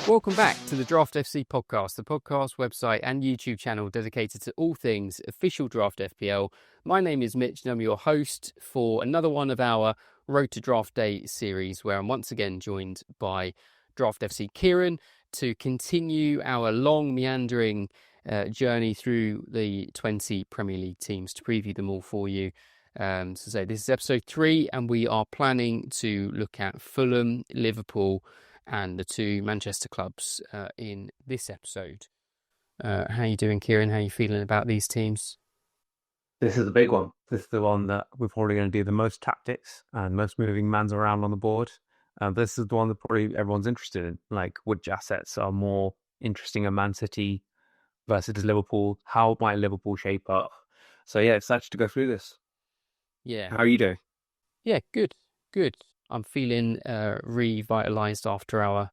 Welcome back to the Draft FC podcast, the podcast, website and YouTube channel dedicated to all things official Draft FPL. My name is Mitch and I'm your host for another one of our Road to Draft Day series, where I'm once again joined by Draft FC Kiran to continue our long meandering journey through the 20 Premier League teams to preview them all for you. This is episode 3 and we are planning to look at Fulham, Liverpool and the two Manchester clubs in this episode. How are you doing, Kieran? How are you feeling about these teams? This is the big one. This is the one that we're probably going to do the most tactics and most moving mans around on the board. This is the one that probably everyone's interested in. Like, which assets are more interesting in Man City versus Liverpool? How might Liverpool shape up? So yeah, excited to go through this. Yeah. How are you doing? Yeah, good. I'm feeling revitalized after our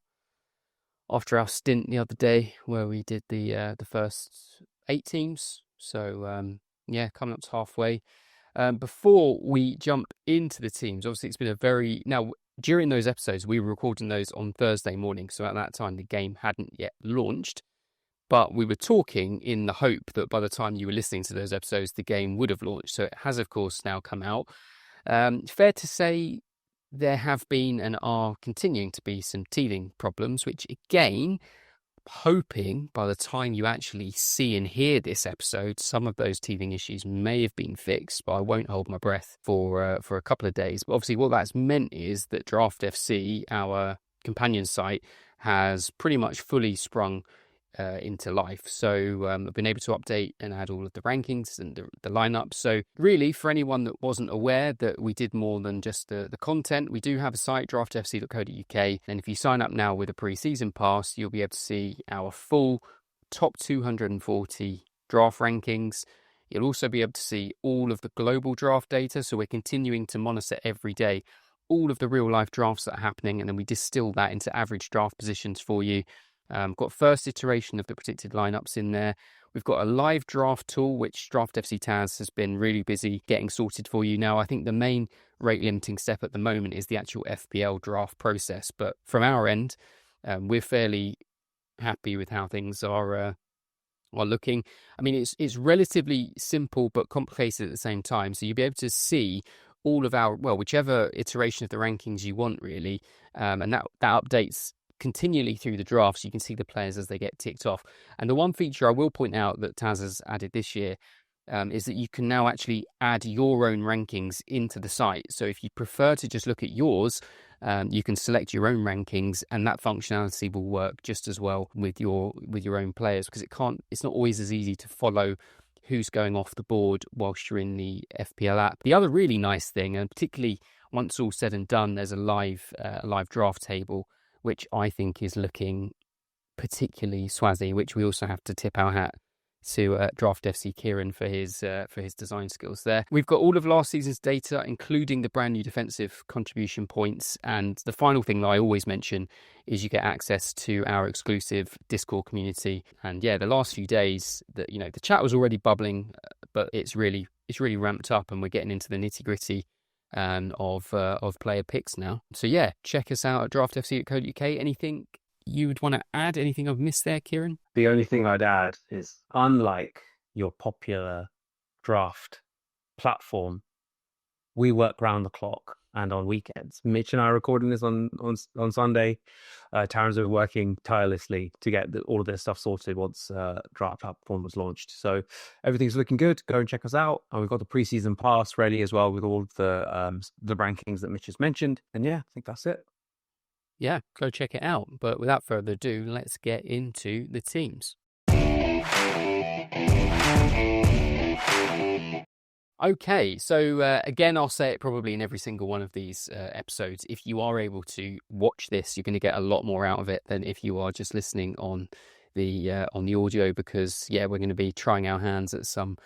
stint the other day where we did the first 8 teams. So coming up to halfway. Before we jump into the teams, obviously it's been during those episodes we were recording those on Thursday morning, so at that time the game hadn't yet launched. But we were talking in the hope that by the time you were listening to those episodes, the game would have launched. So it has, of course, now come out. Fair to say there have been and are continuing to be some teething problems, which again, hoping by the time you actually see and hear this episode, some of those teething issues may have been fixed, but I won't hold my breath for a couple of days. But obviously what that's meant is that Draft FC, our companion site, has pretty much fully sprung into life. So I've been able to update and add all of the rankings and the lineup. So really, for anyone that wasn't aware that we did more than just the content, we do have a site, draftfc.co.uk, and if you sign up now with a pre-season pass, you'll be able to see our full top 240 draft rankings. You'll also be able to see all of the global draft data, so we're continuing to monitor every day all of the real life drafts that are happening, and then we distill that into average draft positions for you. Got first iteration of the predicted lineups in there. We've got a live draft tool, which Draft FC Taz has been really busy getting sorted for you now. I think the main rate limiting step at the moment is the actual FPL draft process. But from our end, we're fairly happy with how things are looking. I mean, it's relatively simple but complicated at the same time. So you'll be able to see all of whichever iteration of the rankings you want, really. And that updates continually through the drafts. You can see the players as they get ticked off. And the one feature I will point out that Taz has added this year is that you can now actually add your own rankings into the site. So if you prefer to just look at yours, you can select your own rankings, and that functionality will work just as well with your own players, because it's not always as easy to follow who's going off the board whilst you're in the FPL app. The other really nice thing, and particularly once all said and done, there's a live draft table, which I think is looking particularly swazzy, which we also have to tip our hat to Draft FC Kiran for his design skills there. We've got all of last season's data, including the brand new defensive contribution points. And the final thing that I always mention is you get access to our exclusive Discord community. And yeah, the last few days, the chat was already bubbling, but it's really ramped up, and we're getting into the nitty gritty of player picks now. So yeah, check us out at draftfc.co.uk. Anything you would want to add? Anything I've missed there, Kieran? The only thing I'd add is, unlike your popular draft platform, we work round the clock and on weekends. Mitch and I are recording this on Sunday. Taryn's been working tirelessly to get all of this stuff sorted once draft platform was launched. So everything's looking good. Go and check us out. And we've got the preseason pass ready as well with all of the rankings that Mitch has mentioned. And yeah, I think that's it. Yeah, go check it out. But without further ado, let's get into the teams. Okay, so again, I'll say it probably in every single one of these episodes. If you are able to watch this, you're going to get a lot more out of it than if you are just listening on the audio, because yeah, we're going to be trying our hands at some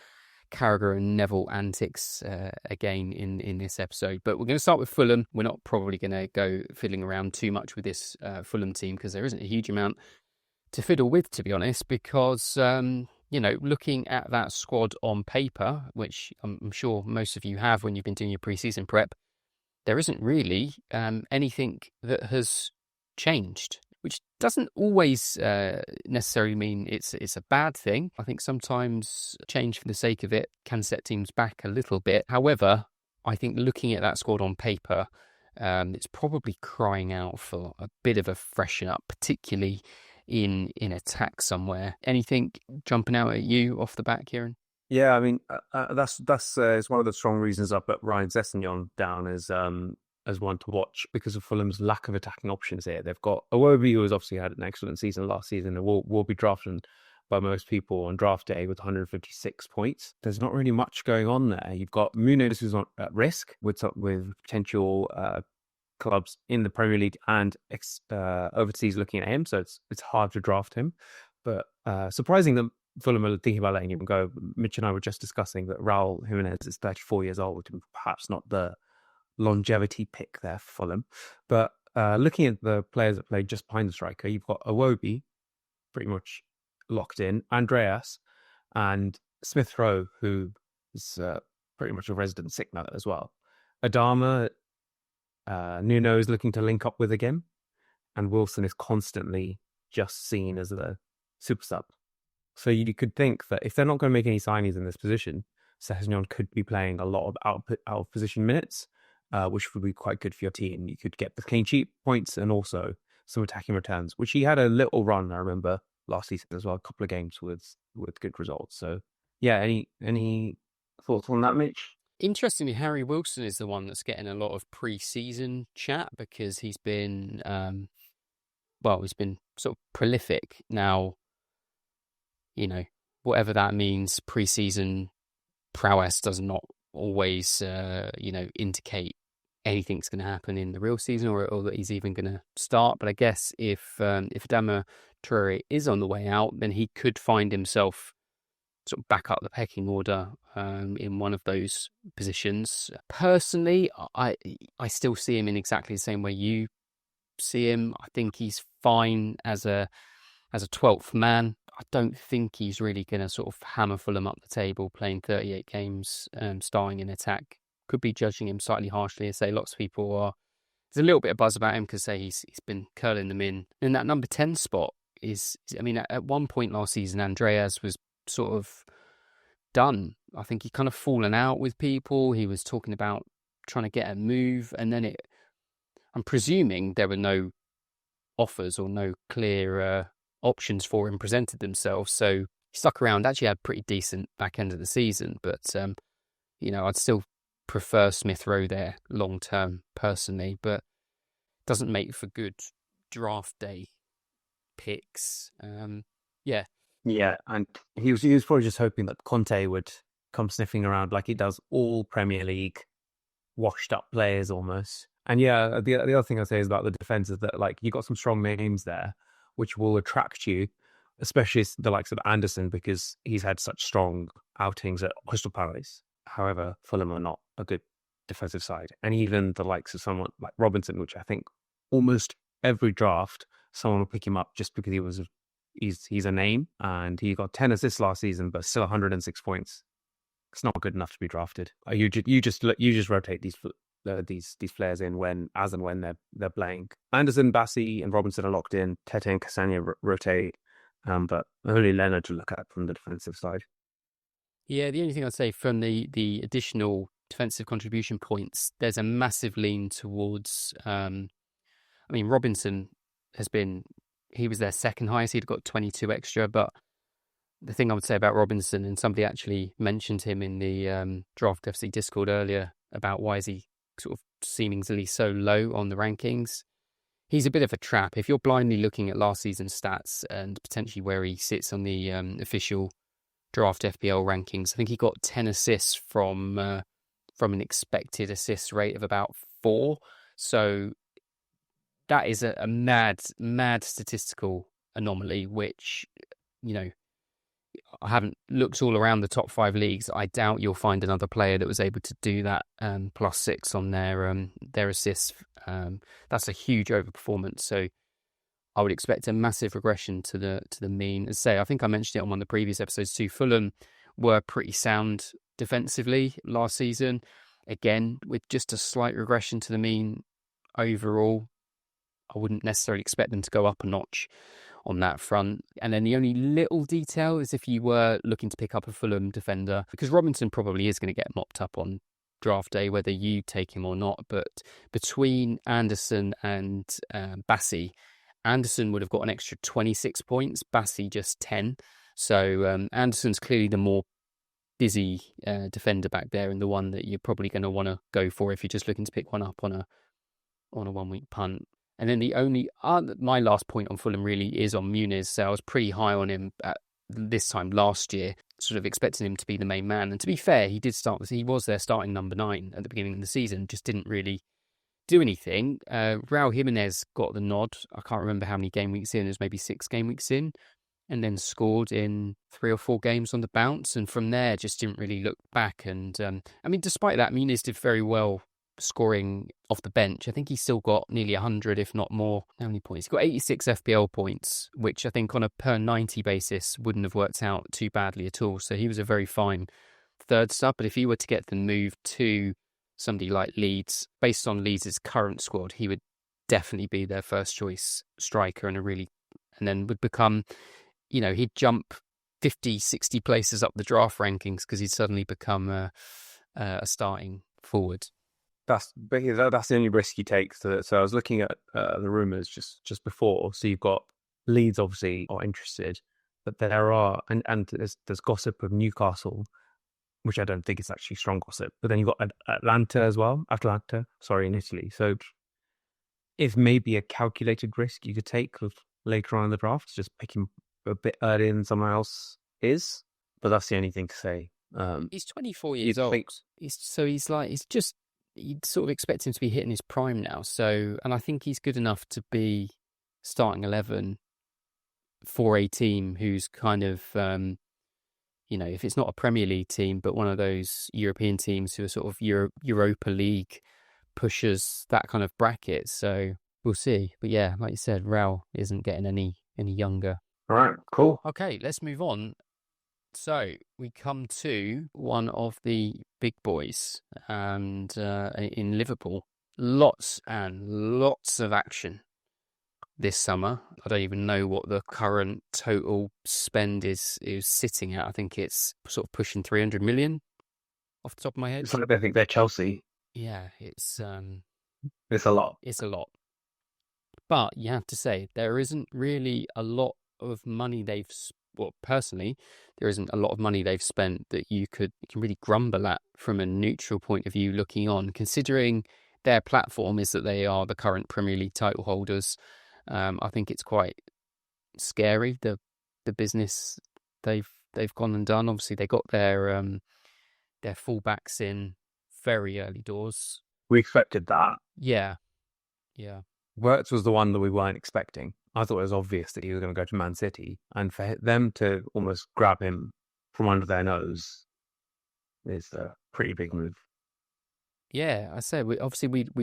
Carragher and Neville antics again in this episode. But we're going to start with Fulham. We're not probably going to go fiddling around too much with this Fulham team, because there isn't a huge amount to fiddle with, to be honest, because looking at that squad on paper, which I'm sure most of you have when you've been doing your pre-season prep, there isn't really anything that has changed. which doesn't always necessarily mean it's a bad thing. I think sometimes change for the sake of it can set teams back a little bit. However, I think looking at that squad on paper, it's probably crying out for a bit of a freshen up, particularly in attack somewhere. Anything jumping out at you off the bat, Kieran? Yeah, I mean that's it's one of the strong reasons I put Ryan Sessegnon down as one to watch because of Fulham's lack of attacking options here. They've got Iwobi, who has obviously had an excellent season last season and will be drafted by most people on draft day with 156 points. There's not really much going on there. You've got Muniz, who's at risk with potential clubs in the Premier League and overseas looking at him, so it's hard to draft him. But surprising that Fulham are thinking about letting him go. Mitch and I were just discussing that Raul Jimenez is 34 years old, and perhaps not the longevity pick there for Fulham. But looking at the players that played just behind the striker, you've got Iwobi, pretty much locked in, Andreas, and Smith Rowe, who is pretty much a resident sick note as well. Adama, Nuno is looking to link up with again, and Wilson is constantly just seen as a super sub. So you could think that if they're not going to make any signings in this position, Sessegnon could be playing a lot of out of position minutes, which would be quite good for your team. You could get the clean sheet points and also some attacking returns, which he had a little run, I remember, last season as well, a couple of games with good results. So yeah, any thoughts on that, Mitch? Interestingly, Harry Wilson is the one that's getting a lot of pre-season chat because he's been, he's been sort of prolific. Now, whatever that means, pre-season prowess does not always, indicate anything's going to happen in the real season or that he's even going to start. But I guess if Adama Traore is on the way out, then he could find himself sort of back up the pecking order in one of those positions. Personally, I still see him in exactly the same way you see him. I think he's fine as a 12th man. I don't think he's really going to sort of hammer Fulham up the table playing 38 games, starting in attack. Could be judging him slightly harshly. I say lots of people are. There's a little bit of buzz about him because say he's been curling them in. And that number 10 spot is, I mean, at one point last season, Andreas was sort of done. I think he kind of fallen out with people. He was talking about trying to get a move, and then I'm presuming there were no offers or no clear options for him presented themselves. So he stuck around, actually had a pretty decent back end of the season, but I'd still prefer Smith Rowe there long term personally, but doesn't make for good draft day picks. Yeah, and he was probably just hoping that Conte would come sniffing around like he does all Premier League washed up players almost. And yeah, the other thing I'd say is about the defense is that like you got some strong names there, which will attract you, especially the likes of Anderson because he's had such strong outings at Crystal Palace. However, Fulham are not a good defensive side, and even the likes of someone like Robinson, which I think almost every draft someone will pick him up just because he's a name, and he got 10 assists last season, but still 106 points. It's not good enough to be drafted. You just rotate these players in when they're playing. Anderson, Bassi, and Robinson are locked in. Tete and Cassagna rotate, but only Leonard to look at from the defensive side. Yeah, the only thing I'd say from the additional defensive contribution points, there's a massive lean towards. Robinson he was their second highest. He'd got 22 extra, but the thing I would say about Robinson, and somebody actually mentioned him in the Draft FC Discord earlier about why is he sort of seemingly so low on the rankings. He's a bit of a trap. If you're blindly looking at last season's stats and potentially where he sits on the official Draft FPL rankings, I think he got 10 assists from an expected assist rate of about 4. So that is a mad statistical anomaly, which, I haven't looked all around the top 5 leagues. I doubt you'll find another player that was able to do that +6 on their assists. That's a huge overperformance. So I would expect a massive regression to the mean. As I say, I think I mentioned it on one of the previous episodes too. Fulham were pretty sound defensively last season. Again, with just a slight regression to the mean overall. I wouldn't necessarily expect them to go up a notch on that front. And then the only little detail is if you were looking to pick up a Fulham defender, because Robinson probably is going to get mopped up on draft day, whether you take him or not. But between Anderson and Bassi, Anderson would have got an extra 26 points, Bassi just 10. So Anderson's clearly the more busy defender back there, and the one that you're probably going to want to go for if you're just looking to pick one up on a 1 week punt. And then the only my last point on Fulham really is on Muniz. So I was pretty high on him at this time last year, sort of expecting him to be the main man. And to be fair, he did start. He was their starting number 9 at the beginning of the season, just didn't really do anything. Raul Jimenez got the nod. I can't remember how many game weeks in. It was maybe 6 game weeks in, and then scored in 3 or 4 games on the bounce. And from there, just didn't really look back. And I mean, despite that, Muniz did very well scoring off the bench. I think he's still got nearly 100, if not more. How many points? He's got 86 FPL points, which I think on a per 90 basis wouldn't have worked out too badly at all. So he was a very fine third sub. But if he were to get the move to somebody like Leeds, based on Leeds' current squad, he would definitely be their first choice striker, and then would become, he'd jump 50, 60 places up the draft rankings because he'd suddenly become a starting forward. That's the only risk he takes. So I was looking at the rumours just before. So you've got Leeds obviously are interested, but there are and there's gossip of Newcastle, which I don't think is actually strong gossip. But then you've got Atlanta as well. Atlanta, sorry, in Italy. So if maybe a calculated risk you could take with later on in the draft, just pick him a bit earlier than someone else is. But that's the only thing to say. He's 24 years old. You'd sort of expect him to be hitting his prime now. So, and I think he's good enough to be starting 11 for a team who's kind of, if it's not a Premier League team, but one of those European teams who are sort of Europa League pushers, that kind of bracket. So we'll see. But yeah, like you said, Raul isn't getting any younger. All right, cool. Okay, let's move on. So we come to one of the big boys, and in Liverpool, lots and lots of action this summer. I don't even know what the current total spend is sitting at. I think it's sort of pushing 300 million off the top of my head. It's like I think they're Chelsea. Yeah, it's a lot. It's a lot. But you have to say, there isn't really a lot of money personally, there isn't a lot of money they've spent that you can really grumble at from a neutral point of view looking on, considering their platform is that they are the current Premier League title holders. I think it's quite scary, the business they've gone and done. Obviously, they got their fullbacks in very early doors. We expected that. Yeah. Wirtz was the one that we weren't expecting. I thought it was obvious that he was going to go to Man City, and for them to almost grab him from under their nose is a pretty big move. Yeah, I say we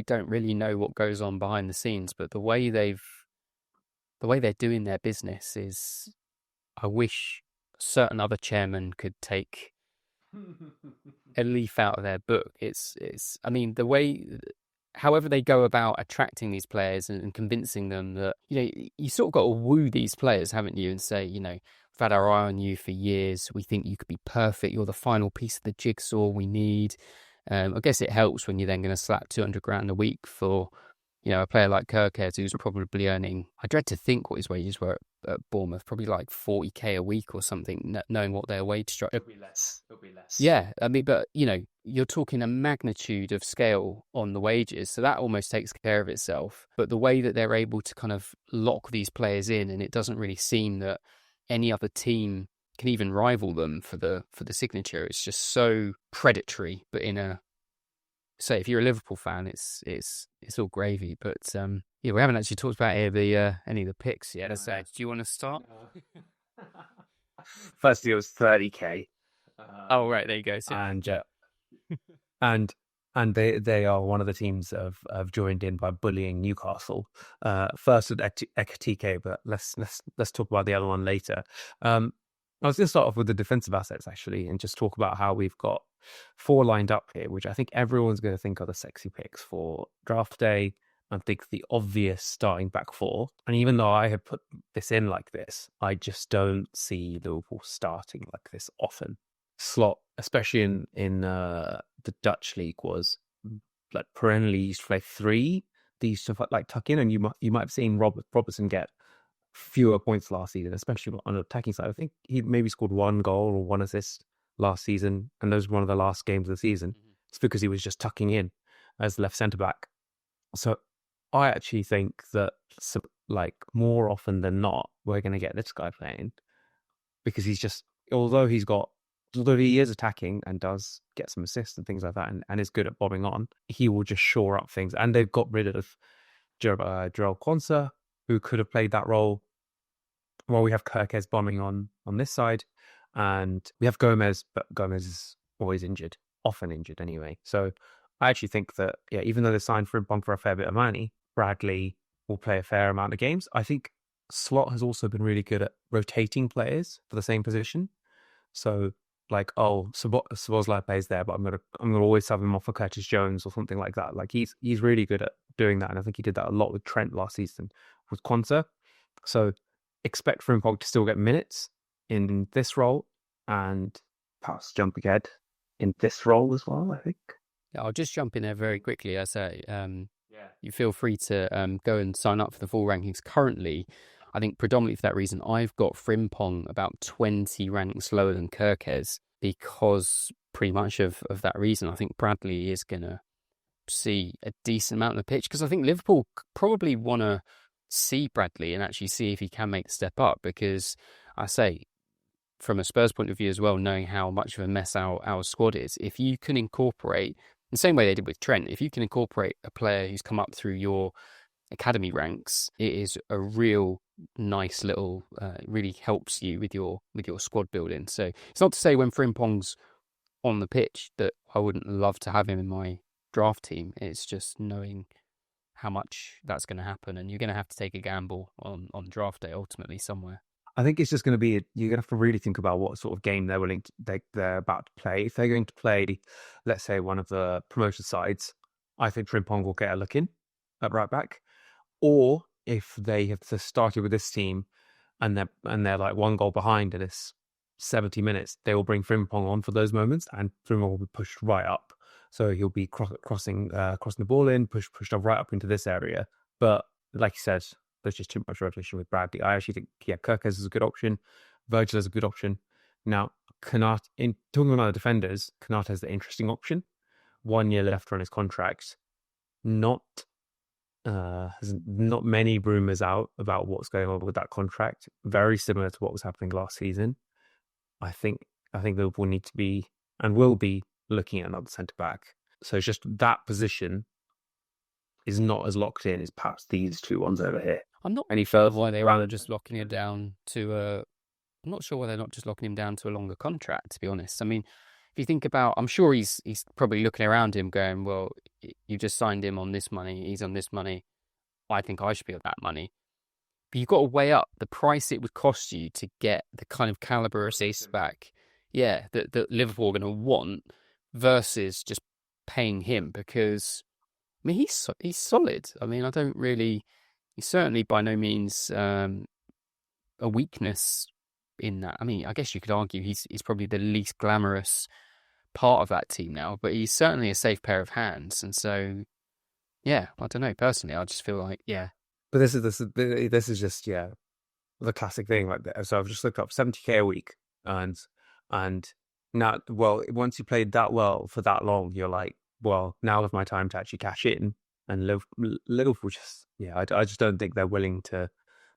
don't really know what goes on behind the scenes, but the way they're doing their business is, I wish certain other chairmen could take a leaf out of their book. I mean, the way, however they go about attracting these players and convincing them that, you sort of got to woo these players, haven't you? And say, we've had our eye on you for years. We think you could be perfect. You're the final piece of the jigsaw we need. I guess it helps when you're then going to slap 200 grand a week for, a player like Kirkhead, who's probably earning, I dread to think what his wages were at Bournemouth, probably like 40k a week or something, knowing what their wage structure. It'll be less. Yeah, I mean, but you're talking a magnitude of scale on the wages, so that almost takes care of itself. But the way that they're able to kind of lock these players in, and it doesn't really seem that any other team can even rival them for the signature. It's just so predatory, but say if you're a Liverpool fan, it's all gravy. But we haven't actually talked about any of the picks yet. Do you want to start? Firstly, it was 30k. Oh right, there you go. So, and they are one of the teams that have joined in by bullying Newcastle. First with Ekatike, but let's talk about the other one later. I was going to start off with the defensive assets actually, and just talk about how we've got 4 lined up here, which I think everyone's going to think are the sexy picks for draft day. I think the obvious starting back four, and even though I have put this in like this, I just don't see Liverpool starting like this often. Slot, especially in the Dutch league, was like perennially used to play three. They used to like tuck in, and you might have seen Robertson get fewer points last season, especially on the attacking side. I think he maybe scored 1 goal or 1 assist last season, and those were one of the last games of the season. Mm-hmm. It's because he was just tucking in as left centre back. So I actually think that like more often than not, we're going to get this guy playing because he's just, although he is attacking and does get some assists and things like that and is good at bobbing on, he will just shore up things. And they've got rid of Jarell Quansah, who could have played that role. While we have Kirkes bombing on this side, and we have Gomez, but Gomez is always injured, often injured anyway. So I actually think that, yeah, even though they signed Frimpong for a fair bit of money, Bradley will play a fair amount of games. I think Slot has also been really good at rotating players for the same position. So like, Szoboszlai plays there, but I'm gonna always have him off for Curtis Jones or something like that. Like he's really good at doing that, and I think he did that a lot with Trent last season with Quansah. So expect Frimpong to still get minutes in this role, and perhaps jump ahead in this role as well, I think. Yeah, I'll just jump in there very quickly. I say, you feel free to go and sign up for the full rankings. Currently, I think predominantly for that reason, I've got Frimpong about 20 ranks lower than Kirkes because pretty much of that reason. I think Bradley is going to see a decent amount of the pitch because I think Liverpool probably want to see Bradley and actually see if he can make the step up because I say, from a Spurs point of view as well, knowing how much of a mess our squad is, if you can incorporate, the same way they did with Trent, if you can incorporate a player who's come up through your academy ranks, it is a real nice little, really helps you with your squad building. So it's not to say when Frimpong's on the pitch that I wouldn't love to have him in my draft team. It's just knowing how much that's going to happen, and you're going to have to take a gamble on draft day ultimately somewhere. I think it's just going to be, you're going to have to really think about what sort of game they're about to play. If they're going to play, let's say, one of the promoted sides, I think Frimpong will get a look in at right back. Or if they have started with this team and they're like 1 goal behind in this 70 minutes, they will bring Frimpong on for those moments, and Frimpong will be pushed right up. So he'll be crossing the ball in, pushed up right up into this area. But like you said, there's just too much rotation with Bradley. I actually think, yeah, Kirkes is a good option. Virgil is a good option. Now, Konate, in talking about the defenders, Konate is the interesting option. 1 year left on his contract. Not many rumours out about what's going on with that contract. Very similar to what was happening last season. I think Liverpool need to be and will be looking at another centre back. So it's just that position is not as locked in as perhaps these two ones over here. I'm not any further why they're just locking him down to I'm not sure why they're not just locking him down to a longer contract, to be honest. I mean, if you think about, I'm sure he's probably looking around him going, well, you just signed him on this money, he's on this money, I think I should be on that money. But you've got to weigh up the price it would cost you to get the kind of caliber of ace back, that Liverpool are going to want versus just paying him because, I mean, he's solid. I mean, he's certainly by no means a weakness in that. I mean, I guess you could argue he's probably the least glamorous part of that team now, but he's certainly a safe pair of hands. And so, yeah, I don't know. Personally, I just feel like, yeah. But this is just, yeah, the classic thing like that. So I've just looked up 70k a week, and now, well, once you played that well for that long, you're like, well, now is my time to actually cash in. And Liverpool just, yeah, I just don't think they're willing to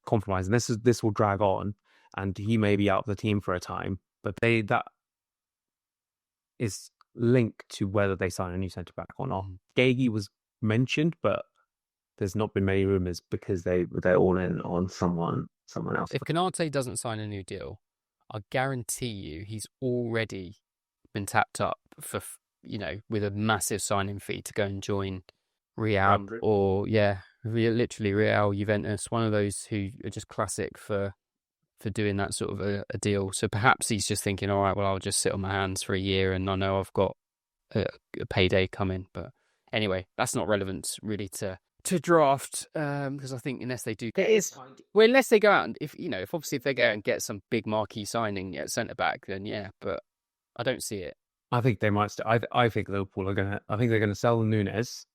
compromise. And this will drag on, and he may be out of the team for a time, but that is linked to whether they sign a new centre back or not. Gagey was mentioned, but there's not been many rumours because they're all in on someone else. If Konate doesn't sign a new deal, I guarantee you he's already been tapped up for, with a massive signing fee to go and join Real or, literally Real, Juventus, one of those who are just classic for doing that sort of a deal. So perhaps he's just thinking, all right, well, I'll just sit on my hands for a year and I know I've got a payday coming. But anyway, that's not relevant really to to draft, because I think unless they do, It is. well, unless they go out and if obviously if they go out and get some big marquee signing at centre back, then yeah, but I don't see it. I think they might. I think Liverpool are gonna. I think they're gonna sell Nunes.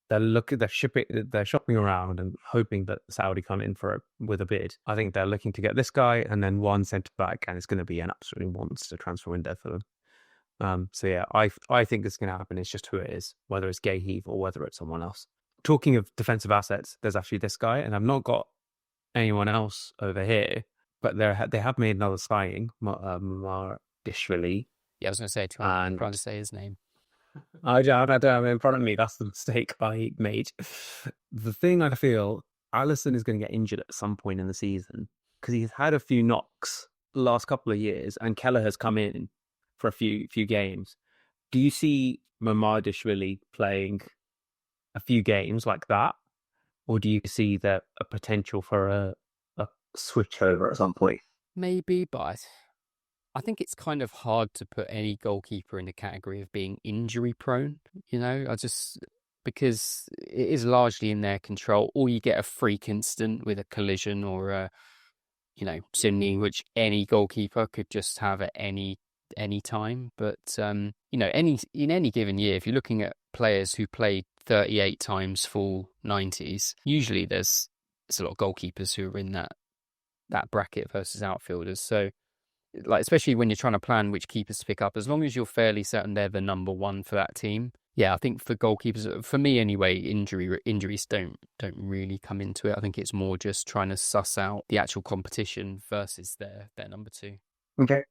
They're shopping around and hoping that Saudi come in with a bid. I think they're looking to get this guy and then one centre back, and it's going to be an absolutely monster transfer window for them. So yeah, I think it's going to happen. It's just who it is, whether it's Gay Heath or whether it's someone else. Talking of defensive assets, there's actually this guy, and I've not got anyone else over here, but they have made another signing, Mardishvili. Yeah, I was going to say, trying to say his name. I don't have it in front of me. That's the mistake I made. The thing I feel, Alisson is going to get injured at some point in the season because he's had a few knocks the last couple of years, and Keller has come in for a few games. Do you see Mamardishvili playing a few games like that, or do you see a potential for a switch over at some point? Maybe, but I think it's kind of hard to put any goalkeeper in the category of being injury prone, because it is largely in their control, or you get a freak instant with a collision or a, Sydney, which any goalkeeper could just have at any time. But, in any given year, if you're looking at players who played 38 times full 90s, usually there's a lot of goalkeepers who are in that bracket versus outfielders. So, especially when you're trying to plan which keepers to pick up, as long as you're fairly certain they're the number one for that team. Yeah, I think for goalkeepers, for me anyway, injuries don't really come into it. I think it's more just trying to suss out the actual competition versus their number two. Okay.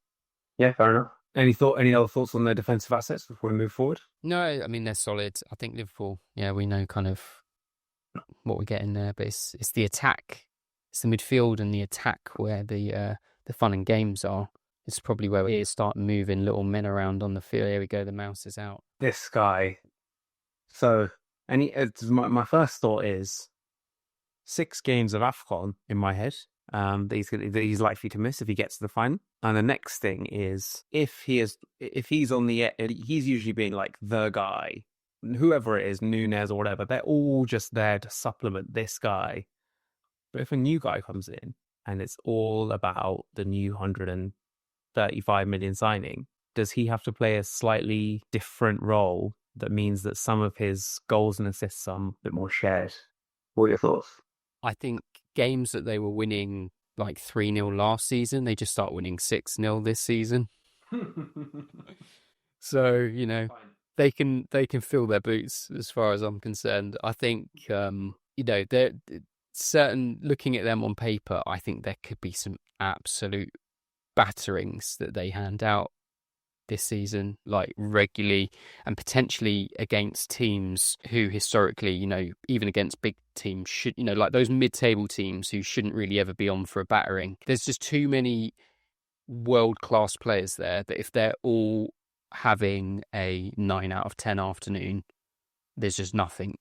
Yeah, fair enough. Any other thoughts on their defensive assets before we move forward? No, I mean, they're solid. I think Liverpool, yeah, we know kind of what we're getting there, but it's the attack. It's the midfield and the attack where the fun and games are. It's probably where we start moving little men around on the field. Here we go, the mouse is out. This guy. So, my first thought is 6 games of AFCON in my head. That he's likely to miss if he gets to the final. And the next thing is if he's on the he's usually being like the guy, whoever it is, Nunes or whatever. They're all just there to supplement this guy. But if a new guy comes in and it's all about the new 135 million signing, does he have to play a slightly different role that means that some of his goals and assists are a bit more shared? What are your thoughts? I think games that they were winning like 3-0 last season, they just start winning 6-0 this season. So, they can fill their boots as far as I'm concerned. I think, they're certain, looking at them on paper, I think there could be some absolute batterings that they hand out this season, like regularly, and potentially against teams who historically, even against big teams should, like those mid-table teams who shouldn't really ever be on for a battering. There's just too many world-class players there that if they're all having a 9 out of 10 afternoon, there's just nothing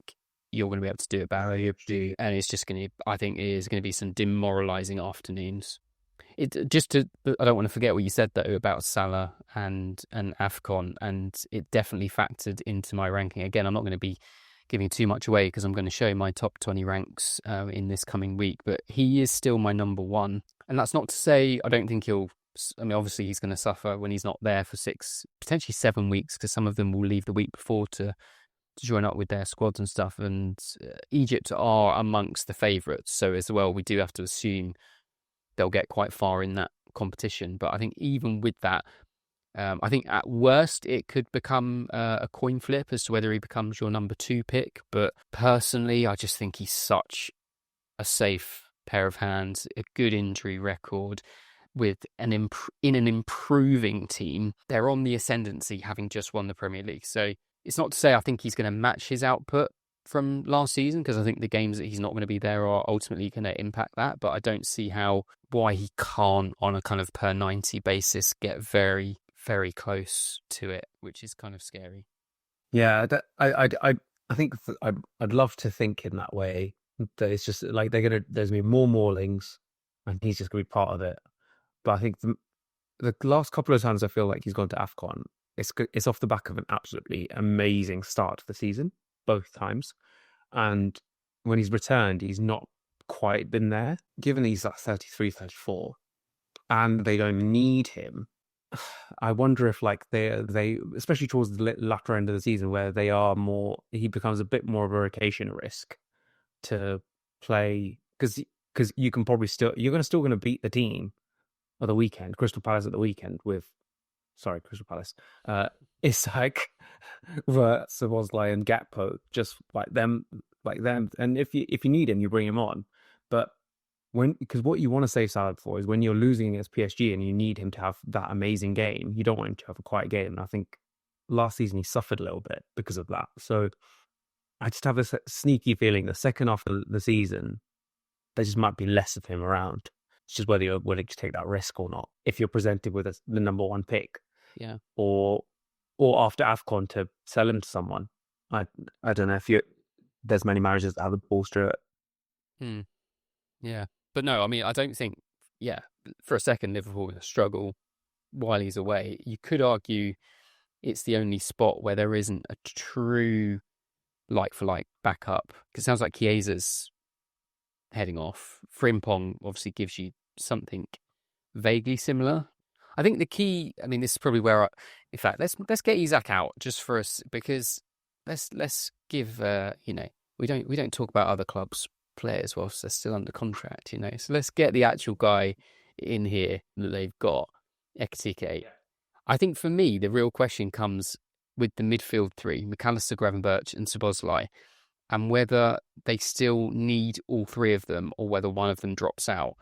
you're going to be able to do about it. And it's just I think it is going to be some demoralising afternoons. I don't want to forget what you said though about Salah and AFCON, and it definitely factored into my ranking. Again, I'm not going to be giving too much away because I'm going to show my top 20 ranks in this coming week, but he is still my number one. And that's not to say I don't think obviously he's going to suffer when he's not there for 6, potentially 7 weeks, because some of them will leave the week before to join up with their squads and stuff. And Egypt are amongst the favourites, so as well, we do have to assume they'll get quite far in that competition. But I think even with that, I think at worst it could become a coin flip as to whether he becomes your number 2 pick. But personally, I just think he's such a safe pair of hands, a good injury record with in an improving team. They're on the ascendancy, having just won the Premier League. So it's not to say I think he's going to match his output from last season, because I think the games that he's not going to be there are ultimately going to impact that. But I don't see why he can't, on a kind of per 90 basis, get very, very close to it, which is kind of scary. Yeah, I think I'd love to think in that way. That it's just like there's going to be more maulings, and he's just going to be part of it. But I think the last couple of times I feel like he's gone to AFCON, it's off the back of an absolutely amazing start to the season, both times. And when he's returned, he's not quite been there. Given he's like 33, 34, and they don't need him, I wonder if like they especially towards the latter end of the season where he becomes a bit more of a rotation risk to play because you can probably still going to beat the team of the weekend, Crystal Palace at the weekend Crystal Palace. Isak, Szoboszlai and Gakpo, just like them. And if you need him, you bring him on. But because what you want to save Salah for is when you're losing against PSG and you need him to have that amazing game, you don't want him to have a quiet game. And I think last season he suffered a little bit because of that. So I just have this sneaky feeling the second half of the season, there just might be less of him around. It's just whether you're willing to take that risk or not. If you're presented with the number one pick, yeah, or after AFCON to sell him to someone. I don't know if there's many managers that have the balls to it. Yeah, but no, I mean, I don't think. Yeah, for a second, Liverpool will struggle while he's away. You could argue it's the only spot where there isn't a true like-for-like backup. Because it sounds like Chiesa's heading off. Frimpong obviously gives you something vaguely similar. I think the key. I mean, this is probably where. In fact, let's get Isak out just for us because let's give. We don't talk about other clubs' players whilst they're still under contract. So let's get the actual guy in here that they've got. Ekitike. I think for me, the real question comes with the midfield three: McAllister, Gravenberch, and Szoboszlai, and whether they still need all three of them or whether one of them drops out.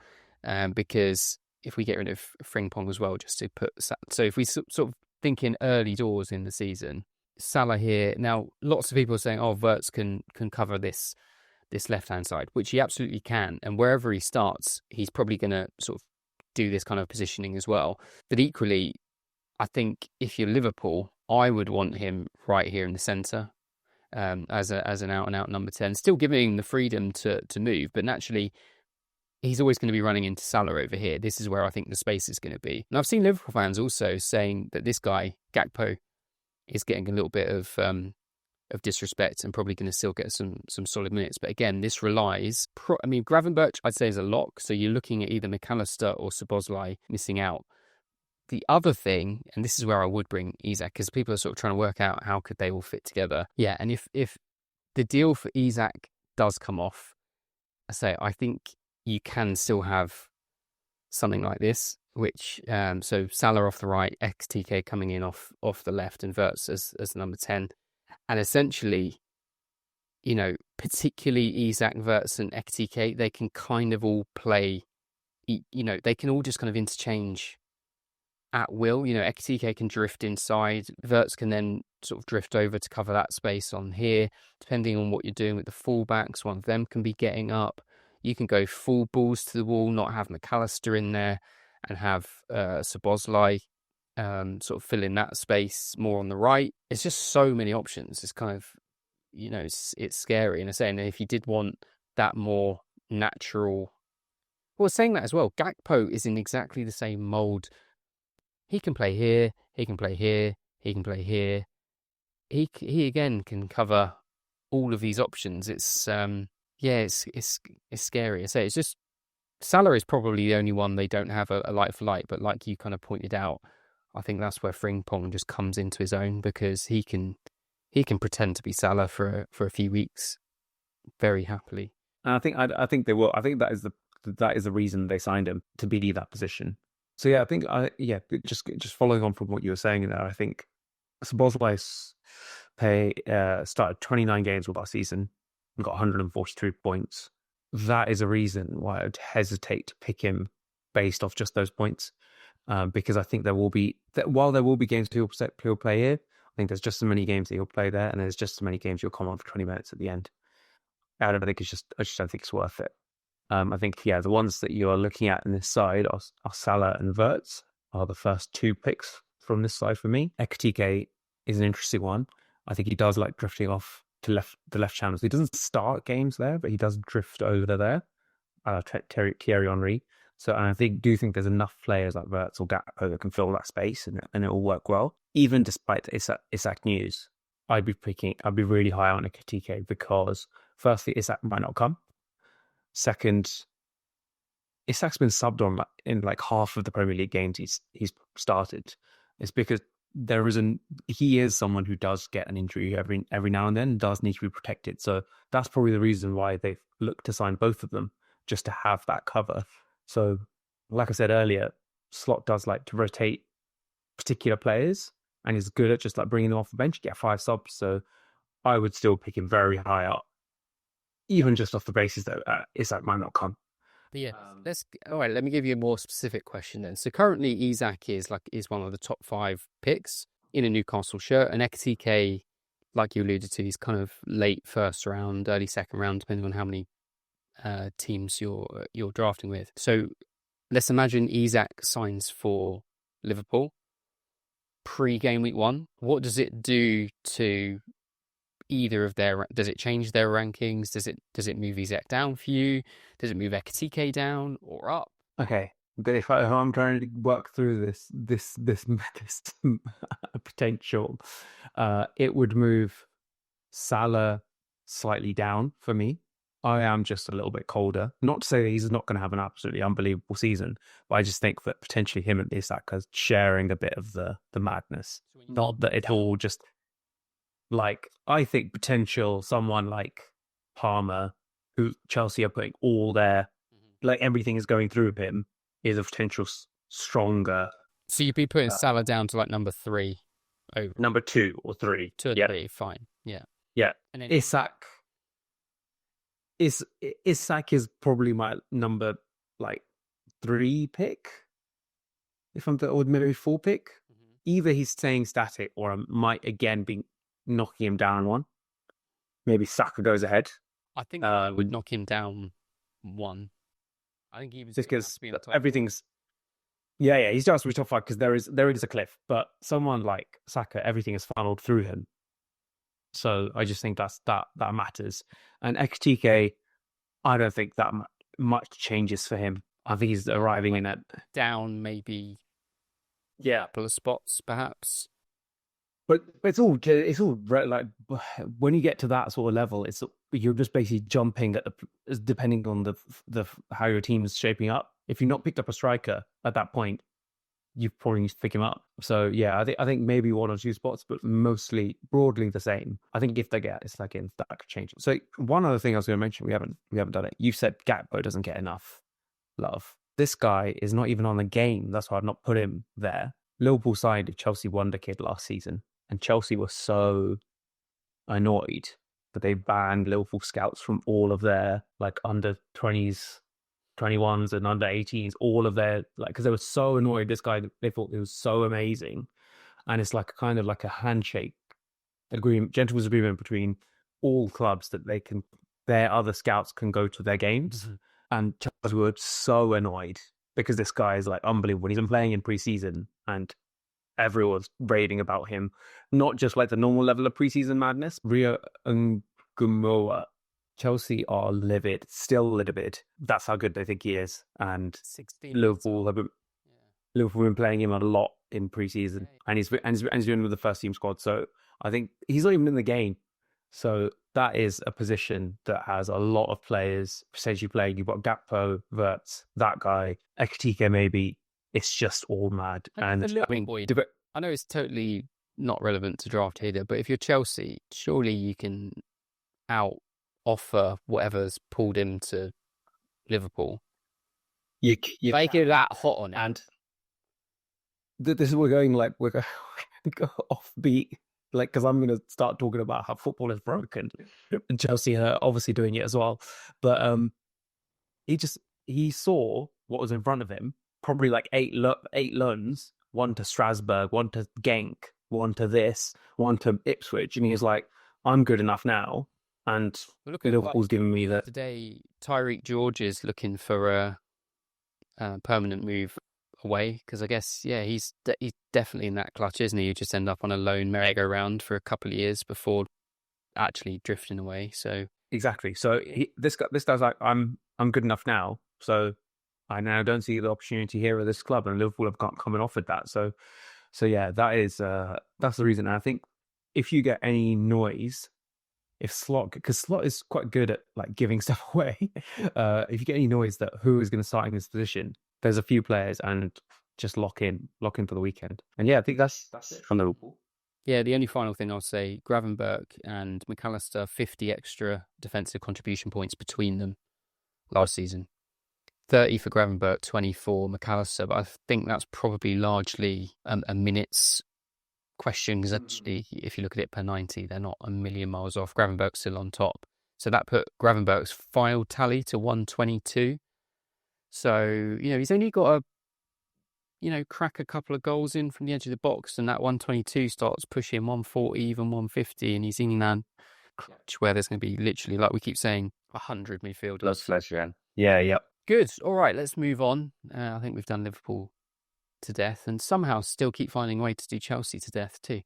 Because if we get rid of Frimpong as well, just to put... So if we sort of thinking early doors in the season, Salah here... Now, lots of people are saying, Wirtz can cover this left-hand side, which he absolutely can. And wherever he starts, he's probably going to sort of do this kind of positioning as well. But equally, I think if you're Liverpool, I would want him right here in the centre. As an out-and-out number 10, still giving him the freedom to move, but naturally he's always going to be running into Salah over here. This is where I think the space is going to be. And I've seen Liverpool fans also saying that this guy, Gakpo, is getting a little bit of disrespect and probably going to still get some solid minutes. But again, this relies... Gravenberch, I'd say, is a lock, so you're looking at either McAllister or Szoboszlai missing out. The other thing, and this is where I would bring Isak, because people are sort of trying to work out how could they all fit together. Yeah, and if the deal for Isak does come off, I think you can still have something like this, which so Salah off the right, XTK coming in off the left, and Wirtz as the number 10, and essentially, particularly Isak, Wirtz, and XTK, they can kind of all play. They can all just kind of interchange at will. XTK can drift inside. Wirtz can then sort of drift over to cover that space on here. Depending on what you're doing with the fullbacks, one of them can be getting up. You can go full balls to the wall, not have McAllister in there, and have Szoboszlai sort of fill in that space more on the right. It's just so many options. It's kind of, it's scary. And I'm saying if you did want that more natural... Well, saying that as well, Gakpo is in exactly the same mould. He can play here, he can play here, he can play here. He again can cover all of these options. It's it's scary. I say it's just Salah is probably the only one they don't have a like for like, but like you kind of pointed out, I think that's where Frimpong just comes into his own because he can pretend to be Salah for a few weeks very happily. And I think they will. I think that is the reason they signed him, to be that position. So yeah, I think just following on from what you were saying there, I think Szoboszlai started 29 games with our season and got 143 points. That is a reason why I'd hesitate to pick him based off just those points, because I think while there will be games he'll play here, I think there's just as many games that he'll play there, and there's just as many games he'll come on for 20 minutes at the end. I just don't think it's worth it. I think, the ones that you are looking at in this side are Salah and Wirtz are the first two picks from this side for me. Ekitike is an interesting one. I think he does like drifting off to the left channels. He doesn't start games there, but he does drift over there. Thierry Henry. So I do think there's enough players like Wirtz or Gakpo that can fill that space and it will work well. Even despite Isak news, I'd be really high on Ekitike because Firstly, Isak might not come. Second, Isak's been subbed on in like half of the Premier League games he's started. It's because he is someone who does get an injury every now and then and does need to be protected. So that's probably the reason why they've looked to sign both of them, just to have that cover. So, like I said earlier, Slot does like to rotate particular players, and he's good at just like bringing them off the bench, get 5 subs. So I would still pick him very high up, even just off the basis that Isak might not come. But yeah, all right. Let me give you a more specific question then. So currently, Isak is one of the top 5 picks in a Newcastle shirt, and XTK, like you alluded to, he's kind of late first round, early second round, depending on how many teams you're drafting with. So let's imagine Isak signs for Liverpool pre-game week 1. What does it do to either of does it change their rankings? Does it move Isak down for you? Does it move Ekatike down or up? Okay, but if I'm trying to work through this potential, it would move Salah slightly down for me. I am just a little bit colder. Not to say that he's not going to have an absolutely unbelievable season, but I just think that potentially him and Isak are sharing a bit of the madness. Not that it all just like, I think potential someone like Palmer, who Chelsea are putting all their like everything is going through him, is a potential stronger. So you'd be putting Salah down to like number 3 over number 2 or 3. 2 or 3, fine. Yeah. And then Isak is probably my number like 3 pick, or maybe 4 pick. Either he's staying static, or I might again be knocking him down 1. Maybe Saka goes ahead. I think I would knock him down 1. I think he was just because everything's he's just to be top 5 because there is a cliff. But someone like Saka, everything is funneled through him. So I just think that matters. And XTK, I don't think that much changes for him. I think he's arriving in at down maybe a couple of spots perhaps. But it's all like when you get to that sort of level, you're just basically jumping at depending on the how your team is shaping up. If you've not picked up a striker at that point, you probably need to pick him up. So yeah, I think maybe 1 or 2 spots, but mostly broadly the same. I think if they get it's like that could change. So one other thing I was going to mention, we haven't done it. You said Gakpo doesn't get enough love. This guy is not even on the game. That's why I've not put him there. Liverpool signed a Chelsea wonder kid last season, and Chelsea were so annoyed that they banned Liverpool scouts from all of their like under 20s, 21s and under 18s, all of their like, because they were so annoyed. This guy, they thought it was so amazing, and it's like kind of like a handshake agreement, gentleman's agreement between all clubs that their other scouts can go to their games. And Chelsea were so annoyed because this guy is like unbelievable. He's been playing in pre-season and everyone's raving about him. Not just like the normal level of pre-season madness. Rio and Gumoa, Chelsea are livid, still livid. That's how good they think he is. And Liverpool have been playing him a lot in pre-season, and he's been with the first team squad. So I think he's not even in the game. So that is a position that has a lot of players potentially playing. You've got Gakpo, Wirtz, that guy, Ekatike maybe. It's just all mad. And I know it's totally not relevant to draft here, but if you're Chelsea, surely you can offer whatever's pulled him to Liverpool. You make it that hot on it. And this is we're going to go offbeat. Like, because I'm going to start talking about how football is broken, and Chelsea are obviously doing it as well. But he saw what was in front of him, probably like eight loans, 1 to Strasbourg, 1 to Genk, 1 to this, 1 to Ipswich, and he was like, I'm good enough now. And Liverpool's giving me that. Today, Tyreek George is looking for a permanent move away, because I guess he's definitely in that clutch, isn't he? You just end up on a loan merry-go-round for a couple of years before actually drifting away. So exactly. So this guy's like, I'm good enough now. So I now don't see the opportunity here at this club, and Liverpool have come and offered that. So yeah, that's the reason. And I think if you get any noise if Slot, because Slot is quite good at like giving stuff away. If you get any noise that who is going to start in this position, there's a few players and just lock in for the weekend. And yeah, I think that's it from Liverpool. Yeah, the only final thing I'll say, Gravenberch and McAllister, 50 extra defensive contribution points between them last season. 30 for Gravenberch, 20 for McAllister, but I think that's probably largely a minutes question, because actually, if you look at it per 90, they're not a million miles off. Gravenberch's still on top. So that put Gravenberch's final tally to 122. So, he's only got to, crack a couple of goals in from the edge of the box, and that 122 starts pushing 140, even 150, and he's in that clutch where there's going to be literally, like we keep saying, 100 midfielders. Let's flesh again. Yeah, yep. Good. All right, let's move on. I think we've done Liverpool to death, and somehow still keep finding a way to do Chelsea to death too.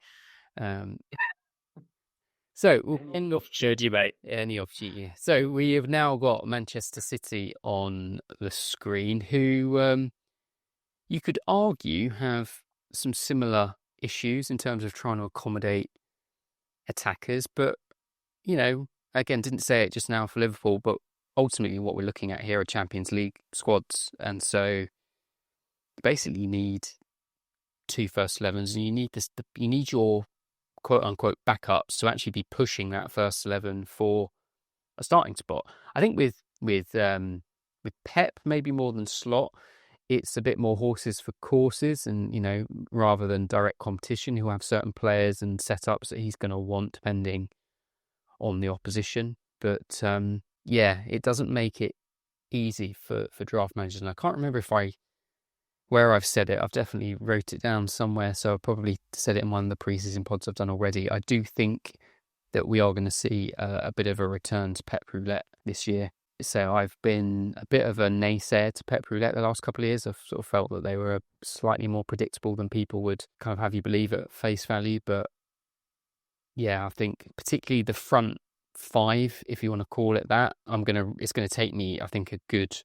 So we'll end off mate. Any opportunity. So we have now got Manchester City on the screen, who you could argue have some similar issues in terms of trying to accommodate attackers, but again, didn't say it just now for Liverpool, but ultimately what we're looking at here are Champions League squads, and so basically you need 2 first 11s, and you need your quote unquote backups to actually be pushing that first 11 for a starting spot. I think with Pep maybe more than Slot, it's a bit more horses for courses, and rather than direct competition, he'll have certain players and setups that he's going to want depending on the opposition. But it doesn't make it easy for draft managers, and I can't remember where I've said it. I've definitely wrote it down somewhere, so I've probably said it in one of the pre-season pods I've done already. I do think that we are going to see a bit of a return to Pep Roulette this year. So I've been a bit of a naysayer to Pep Roulette the last couple of years. I've sort of felt that they were slightly more predictable than people would kind of have you believe at face value. But yeah, I think particularly the front 5, if you want to call it that, it's going to take me, I think, a good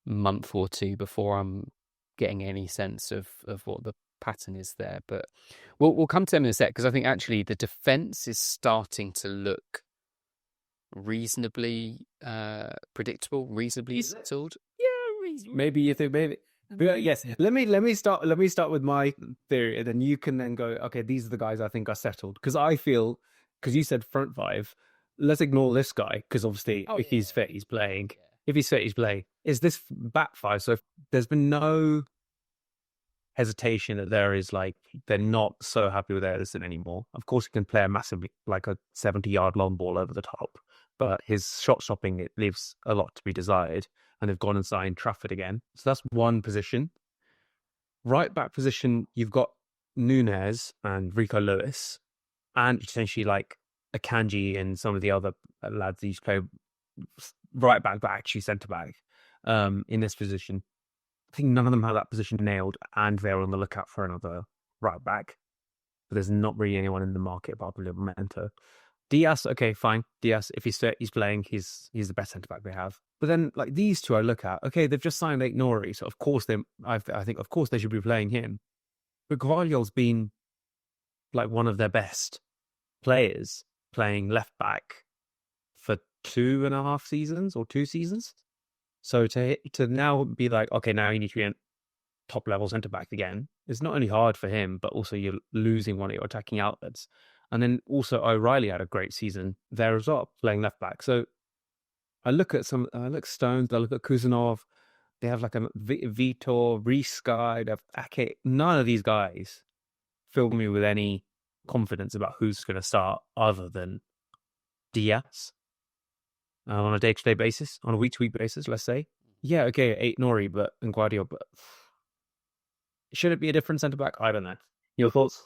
month or two before I'm getting any sense of what the pattern is there. But we'll come to them in a sec, because I think actually the defence is starting to look reasonably predictable, reasonably settled. Yeah, reasonably. Maybe you think but yes. Let me start with my theory, and then you can then go, okay, these are the guys I think are settled. Because I feel, because you said front 5, let's ignore this guy, because obviously if he's fit, he's playing. Yeah. If he's fit, he's playing. Is this back 5? So there's been no hesitation that they're not so happy with Ederson anymore. Of course, he can play a massively, like a 70-yard long ball over the top, but his shot stopping, it leaves a lot to be desired. And they've gone and signed Trafford again. So that's one position. Right back position, you've got Nunez and Rico Lewis, and potentially like Akanji and some of the other lads that used to play right back, but actually centre back in this position. I think none of them have that position nailed, and they're on the lookout for another right back. But there's not really anyone in the market apart from Livramento. Diaz, okay, fine. Diaz, if he's fit, he's playing, he's the best centre back they have. But then, like, these two I look at, okay, they've just signed Lake Nori, so of course I think of course they should be playing him. But Gvardiol's been like one of their best players playing left back for 2.5 seasons or 2 seasons. So to now be like, okay, now you need to be a top level centre back again, it's not only hard for him, but also you're losing one of your attacking outlets. And then also O'Reilly had a great season there as well, playing left back. So I look at Stones, I look at Kuzanov, they have like a Vitor, Reece Guy, they have Ake. None of these guys fill me with any confidence about who's going to start other than Diaz. On a day-to-day basis, on a week-to-week basis, let's say. Yeah, okay, 8 Nori and Guardiola, but should it be a different centre-back? I don't know. Your thoughts?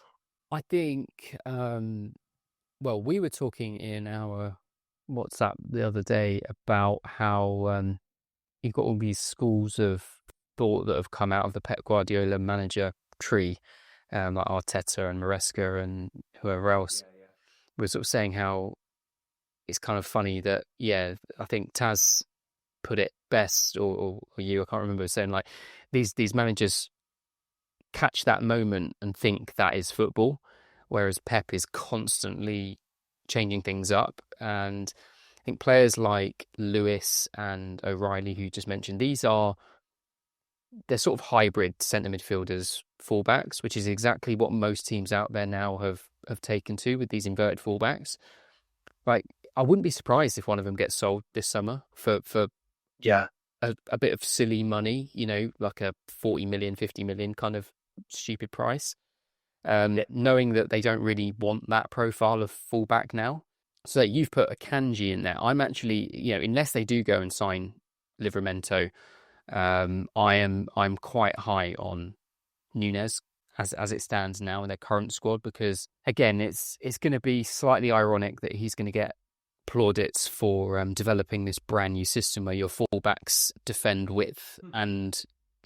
I think, well, we were talking in our WhatsApp the other day about how you've got all these schools of thought that have come out of the Pep Guardiola manager tree, like Arteta and Maresca and whoever else. Yeah. We're sort of saying how it's kind of funny that, I think Taz put it best, or you, I can't remember, saying like these managers catch that moment and think that is football, whereas Pep is constantly changing things up. And I think players like Lewis and O'Reilly, who you just mentioned, they're sort of hybrid centre midfielders, fullbacks, which is exactly what most teams out there now have taken to with these inverted fullbacks. Like, I wouldn't be surprised if one of them gets sold this summer for Yeah. a bit of silly money, like a 40 million, 50 million kind of stupid price. Knowing that they don't really want that profile of fullback now. So you've put a Kanji in there. I'm actually, unless they do go and sign Livramento, I'm quite high on Nunez as it stands now in their current squad, because again, it's going to be slightly ironic that he's going to get plaudits for developing this brand new system where your fullbacks defend width and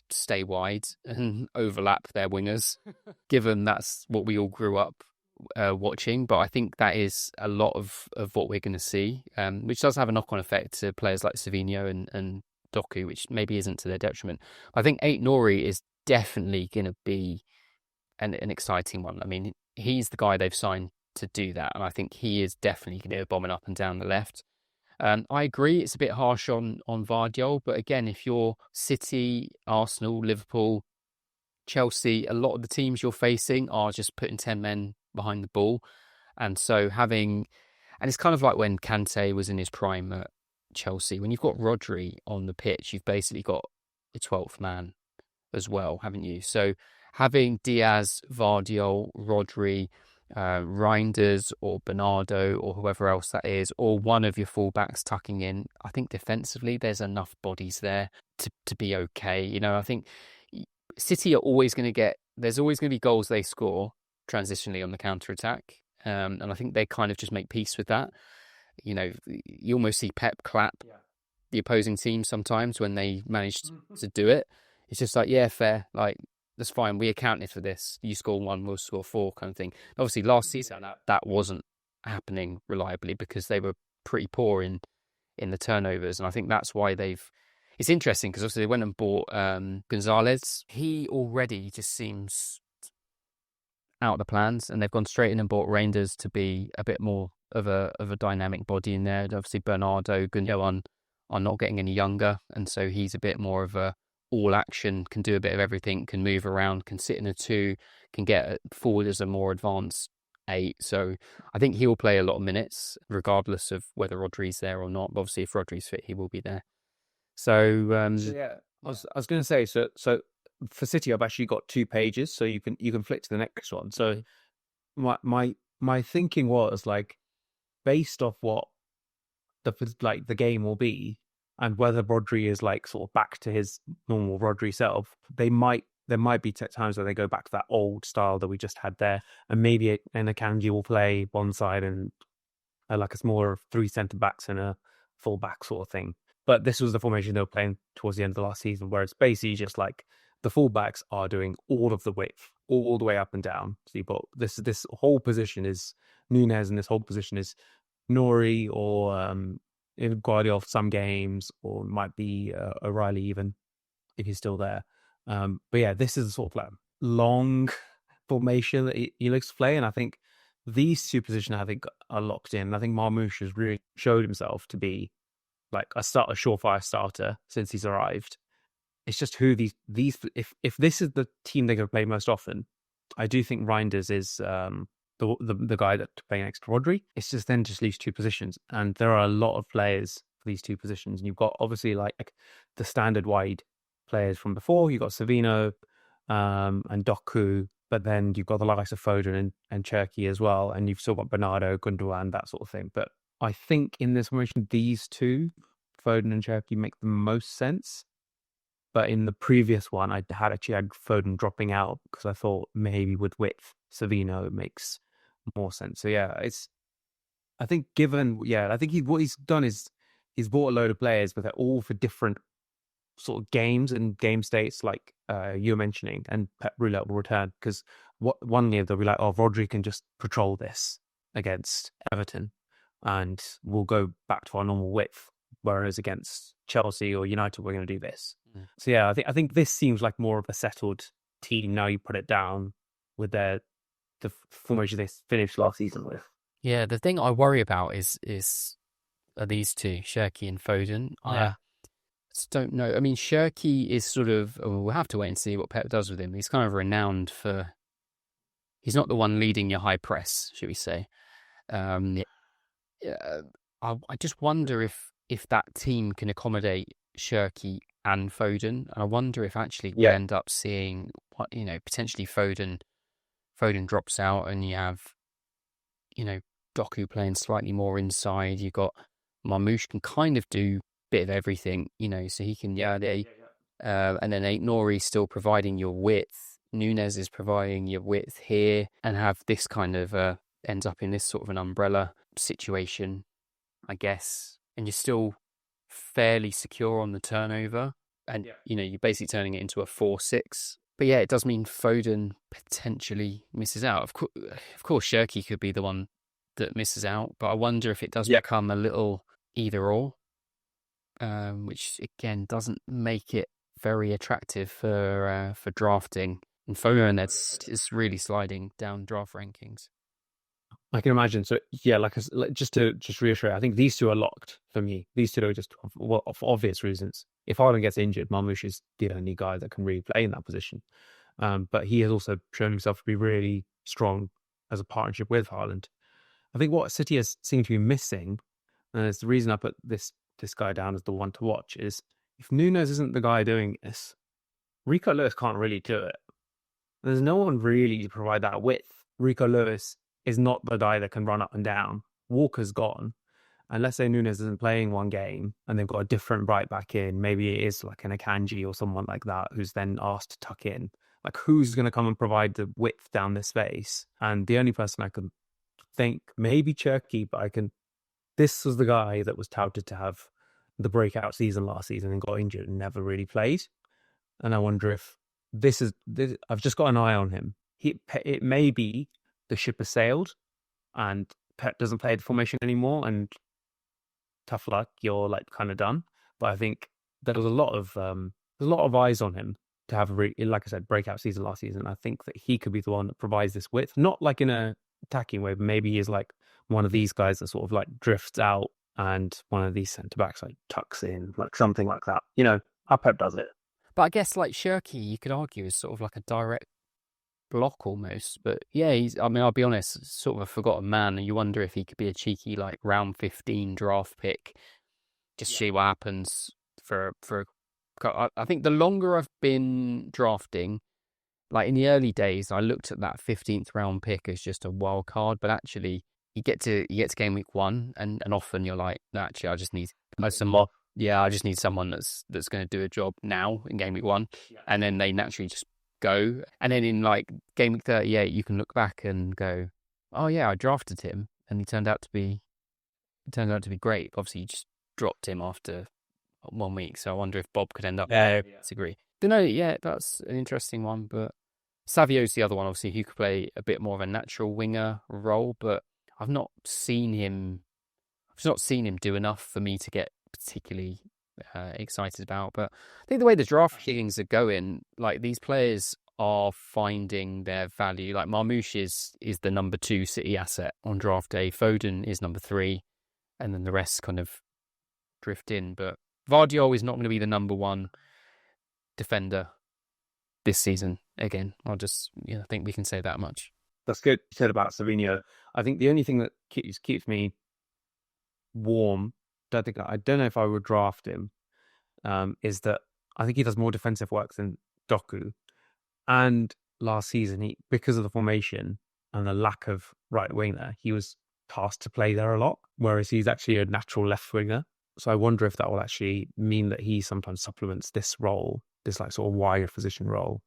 stay wide and overlap their wingers, given that's what we all grew up watching. But I think that is a lot of what we're going to see, which does have a knock-on effect to players like Savinho and Doku, which maybe isn't to their detriment. I think Ait Nori is definitely going to be an exciting one. I mean, he's the guy they've signed to do that, and I think he is definitely going to be bombing up and down the left. I agree it's a bit harsh on Vardiol, but again, if you're City, Arsenal, Liverpool, Chelsea, a lot of the teams you're facing are just putting 10 men behind the ball. And so and it's kind of like when Kante was in his prime at Chelsea. When you've got Rodri on the pitch, you've basically got the 12th man as well, haven't you? So having Diaz, Vardiol, Rodri, Reinders or Bernardo or whoever else that is, or one of your fullbacks tucking in, I think defensively there's enough bodies there to be okay. I think City are always going to there's always going to be goals they score transitionally on the counter-attack. And I think they kind of just make peace with that. You almost see Pep clap the opposing team sometimes when they manage to do it. It's just like, yeah, fair. Like, that's fine. We accounted for this. You score 1, we'll score 4 kind of thing. Obviously, last season, that wasn't happening reliably because they were pretty poor in the turnovers. And I think that's why it's interesting because obviously they went and bought Gonzalez. He already just seems out of the plans, and they've gone straight in and bought Reinders to be a bit more of a dynamic body in there. And obviously, Bernardo, Gundogan are not getting any younger, and so he's a bit more of a all action, can do a bit of everything, can move around, can sit in a 2, can get forward as a more advanced 8. So I think he will play a lot of minutes, regardless of whether Rodri's there or not. But obviously, if Rodri's fit, he will be there. So, I was going to say, so for City, I've actually got 2 pages, so you can flick to the next one. So my thinking was like, based off what the game will be, and whether Rodri is like sort of back to his normal Rodri self, there might be times where they go back to that old style that we just had there, and maybe Akanji will play one side and like a smaller 3 centre backs and a full back sort of thing. But this was the formation they were playing towards the end of the last season, where it's basically just like the fullbacks are doing all of the width, all the way up and down. So you've got this whole position is Nunez, and this whole position is Nori or Guardiola for some games, or might be O'Reilly even if he's still there. But yeah, this is a sort of like long formation that he looks to play, and I think these 2 positions are locked in. I think Marmoush has really showed himself to be like a surefire starter since he's arrived. It's just who these if this is the team they're going to play most often, I do think Reinders is the guy that to play next to Rodri. It's just these 2 positions, and there are a lot of players for these 2 positions. And you've got obviously like the standard wide players from before. You've got Savino and Doku, but then you've got the likes of Foden and Cherki as well, and you've still got Bernardo, Gundogan, that sort of thing. But I think in this formation, these 2, Foden and Cherki, make the most sense. But in the previous one, I had Foden dropping out because I thought maybe with width, Savino makes more sense. So yeah, I think what he's done is he's bought a load of players, but they're all for different sort of games and game states, like you were mentioning, and Pep Roulette will return because one year they'll be like, oh, Rodri can just patrol this against Everton, and we'll go back to our normal width. Whereas against Chelsea or United, we're going to do this. So yeah, I think this seems like more of a settled team now. You put it down with the formation they finished last season with. Yeah, the thing I worry about are these two, Shirky and Foden. I just don't know. I mean, Shirky is sort of, we'll have to wait and see what Pep does with him. He's kind of renowned for, he's not the one leading your high press, should we say. Um, yeah, I just wonder if that team can accommodate Shirky and Foden. And I wonder if actually we end up seeing potentially Foden drops out and you have, Doku playing slightly more inside. You've got Marmoush can kind of do a bit of everything, so he can, and then Aït-Nouri still providing your width. Nunes is providing your width here, and have this kind of ends up in this sort of an umbrella situation, I guess. And you're still fairly secure on the turnover, and you're basically turning it into a 4-6. But yeah, it does mean Foden potentially misses out. Of course, Shirky could be the one that misses out, but I wonder if it does become a little either or, which again doesn't make it very attractive for drafting. And Foden is really sliding down draft rankings. I can imagine. So yeah, just to reiterate, I think these two are locked for me. These two are just for obvious reasons. If Haaland gets injured, Marmoush is the only guy that can really play in that position. But he has also shown himself to be really strong as a partnership with Haaland. I think what City has seemed to be missing, and it's the reason I put this guy down as the one to watch, is if Nunes isn't the guy doing this, Rico Lewis can't really do it. There's no one really to provide that width. Rico Lewis is not the guy that can run up and down. Walker's gone. And let's say Nunes isn't playing one game and they've got a different right back in. Maybe it is like an Akanji or someone like that who's then asked to tuck in. Like, who's going to come and provide the width down this space? And the only person I can think, maybe Cherky, but this was the guy that was touted to have the breakout season last season and got injured and never really played. And I wonder if this I've just got an eye on him. It may be the ship has sailed and Pep doesn't play the formation anymore, and tough luck, you're like kind of done. But I think there's a lot of eyes on him to have like I said, breakout season last season. I think that he could be the one that provides this width, not like in a attacking way, but maybe he's like one of these guys that sort of like drifts out and one of these centre backs like tucks in, like something like that. How Pep does it. But I guess like Shirky, you could argue is sort of like a direct block almost. But yeah, I'll be honest, sort of a forgotten man, and you wonder if he could be a cheeky like round 15 draft pick. Just see what happens for. I think the longer I've been drafting, like in the early days, I looked at that 15th round pick as just a wild card, but actually you get to game week 1, and often you're like, no, actually, I just need some more. Yeah, I just need someone that's going to do a job now in game week 1, and then they naturally just go. And then in like game week 38, you can look back and go, oh yeah, I drafted him, and he turned out to be great. Obviously, you just dropped him after 1 week, so I wonder if Bob could end up disagree. Don't know. Yeah, that's an interesting one, but Savio's the other one, obviously, who could play a bit more of a natural winger role, but I've not seen him do enough for me to get particularly excited about. But I think the way the draft rankings are going, like these players are finding their value. Like Marmoush is the number 2 City asset on draft day. Foden is number 3, and then the rest kind of drift in. But Vardiol is not going to be the number 1 defender this season again. I think we can say that much. That's good. You said about Savinho. I think the only thing that keeps me warm, I don't know if I would draft him, is that I think he does more defensive work than Doku. And last season, because of the formation and the lack of right winger, he was tasked to play there a lot, whereas he's actually a natural left winger. So I wonder if that will actually mean that he sometimes supplements this role, this like sort of wide position role,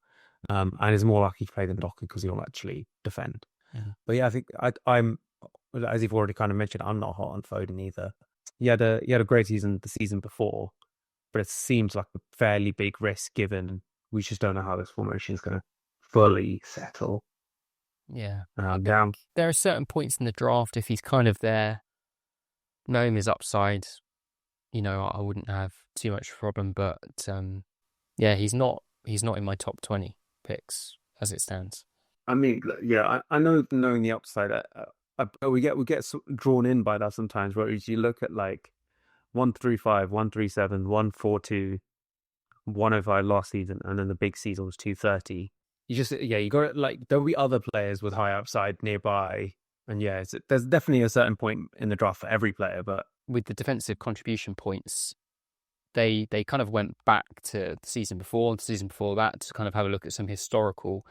and is more likely to play than Doku because he'll actually defend. Yeah. But yeah, I think I'm, as you've already kind of mentioned, I'm not hot on Foden either. He had a great season the season before, but it seems like a fairly big risk given we just don't know how this formation is going to fully settle. Yeah. Down. There are certain points in the draft, if he's kind of there, knowing his upside, I wouldn't have too much problem. But yeah, he's not in my top 20 picks as it stands. I mean, yeah, I know knowing the upside, we get drawn in by that sometimes. Whereas you look at like 135, 137, 142, 105 last season, and then the big season was 230. You got like there'll be other players with high upside nearby, and there's definitely a certain point in the draft for every player. But with the defensive contribution points, they kind of went back to the season before and the season before that to kind of have a look at some historical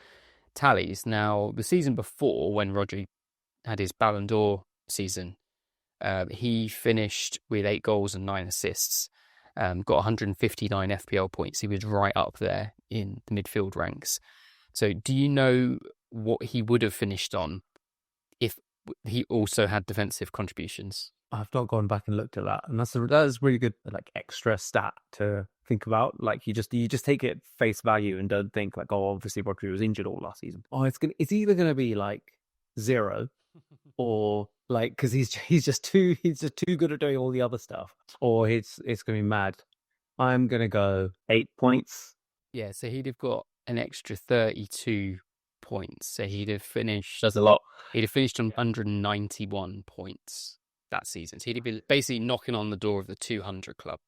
tallies. Now, the season before, when Rodri had his Ballon d'Or season, he finished with 8 goals and 9 assists, got 159 FPL points. He was right up there in the midfield ranks. So do you know what he would have finished on if he also had defensive contributions? I've not gone back and looked at that, and that's really good, like extra stat to think about. Like you just take it face value and don't think like, oh, obviously Rodri was injured all last season. Oh, it's either gonna be like 0 or like because he's just too good at doing all the other stuff, or it's gonna be mad. I'm gonna go 8 points. Yeah, so he'd have got an extra 32 points. So he'd have finished. That's a lot. He'd have finished on 191 points that season. So he'd be basically knocking on the door of the 200 club.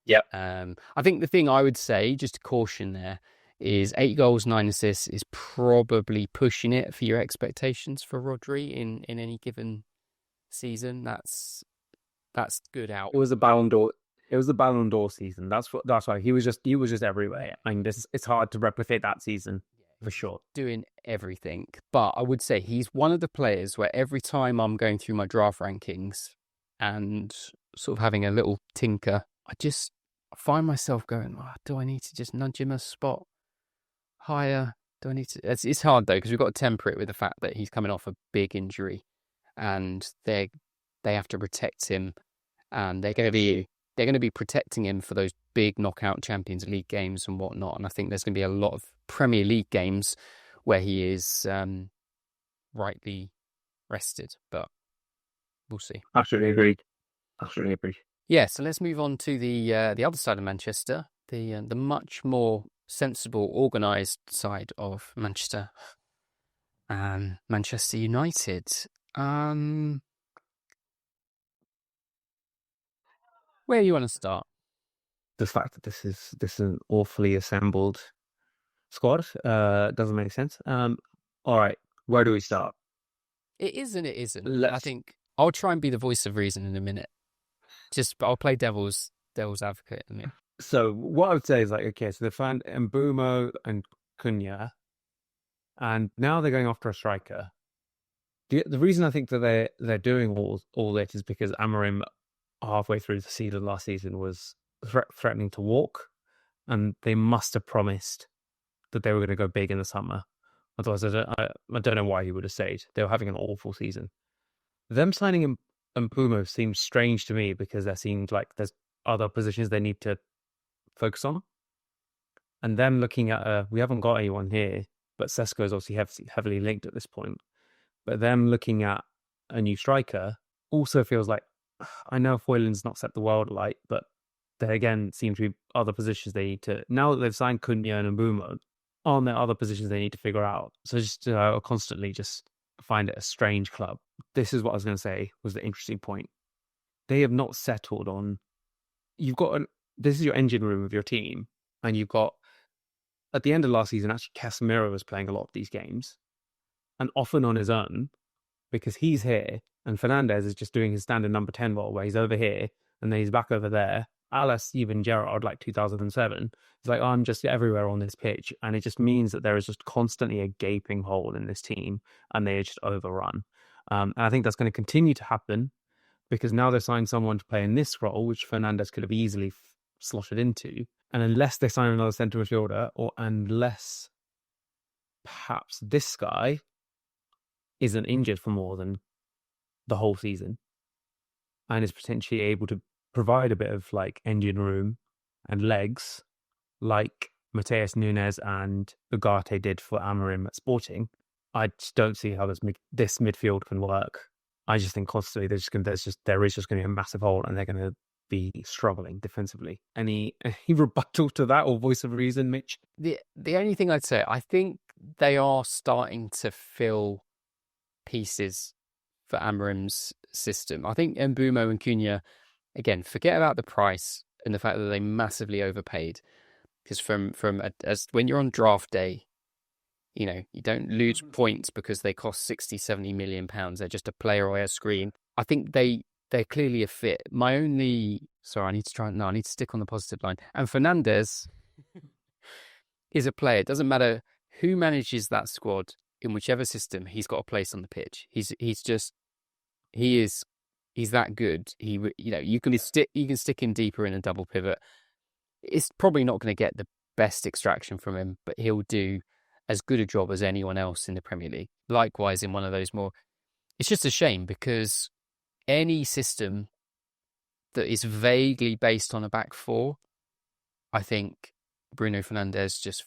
Yep. I think the thing I would say, just to caution there, is 8 goals, 9 assists is probably pushing it for your expectations for Rodri in any given season. That's good out. It was a Ballon d'Or. It was the Ballon d'Or season. That's why he was just everywhere. I mean, it's hard to replicate that season for sure. Doing everything. But I would say he's one of the players where every time I'm going through my draft rankings and sort of having a little tinker, I just find myself going, oh, do I need to just nudge him a spot higher? Do I need to? It's hard though, because we've got to temper it with the fact that he's coming off a big injury and they have to protect him, and they're going to be protecting him for those big knockout Champions League games and whatnot. And I think there's going to be a lot of Premier League games where he is rightly rested, but we'll see. Absolutely agreed. Yeah, so let's move on to the other side of Manchester, the much more sensible, organised side of Manchester, Manchester United. Where you want to start? The fact that this is an awfully assembled squad doesn't make sense. All right, where do we start? It is and it isn't. I think I'll try and be the voice of reason in a minute. I'll play devil's advocate in a minute. So what I would say is like, okay, so they found Mbumo and Cunha, and now they're going after a striker. The reason I think that they're doing all this is because Amorim, halfway through the season last season, was threatening to walk, and they must have promised that they were going to go big in the summer. Otherwise, I don't know why he would have stayed. They were having an awful season. Them signing Mbumo seems strange to me because there seemed like there's other positions they need to focus on. And them looking at we haven't got anyone here, but Sesko is obviously heavily linked at this point. But them looking at a new striker also feels like, I know Foyland's not set the world alight, but there again seem to be other positions they need to. Now that they've signed Cunha and Mbumo, aren't there other positions they need to figure out? So just constantly just find it a strange club. This is what I was going to say was the interesting point. They have not settled on. This is your engine room of your team, and you've got at the end of last season, actually Casemiro was playing a lot of these games, and often on his own because he's here, and Fernandes is just doing his standard number 10 role where he's over here and then he's back over there. A la Steven Gerrard, like 2007. It's like, I'm just everywhere on this pitch. And it just means that there is just constantly a gaping hole in this team and they are just overrun. And I think that's going to continue to happen because now they've signed someone to play in this role, which Fernandes could have easily slotted into. And unless they sign another centre midfielder, or unless perhaps this guy isn't injured for more than the whole season and is potentially able to provide a bit of like engine room and legs like Mateus Nunes and Ugarte did for Amorim at Sporting, I just don't see how this midfield can work. I just think constantly there is just going to be a massive hole and they're going to be struggling defensively. Any rebuttal to that or voice of reason, Mitch? The only thing I'd say, I think they are starting to fill pieces for Amorim's system. I think Mbeumo and Cunha, again, forget about the price and the fact that they massively overpaid. Because as when you're on draft day, you don't lose points because they cost 60, 70 million pounds. They're just a player on a screen. I think they're clearly a fit. I need to stick on the positive line. And Fernandes is a player. It doesn't matter who manages that squad in whichever system, he's got a place on the pitch. He's that good. You can stick him deeper in a double pivot. It's probably not going to get the best extraction from him, but he'll do as good a job as anyone else in the Premier League. Likewise, in one of those more... It's just a shame because any system that is vaguely based on a back four, I think Bruno Fernandes just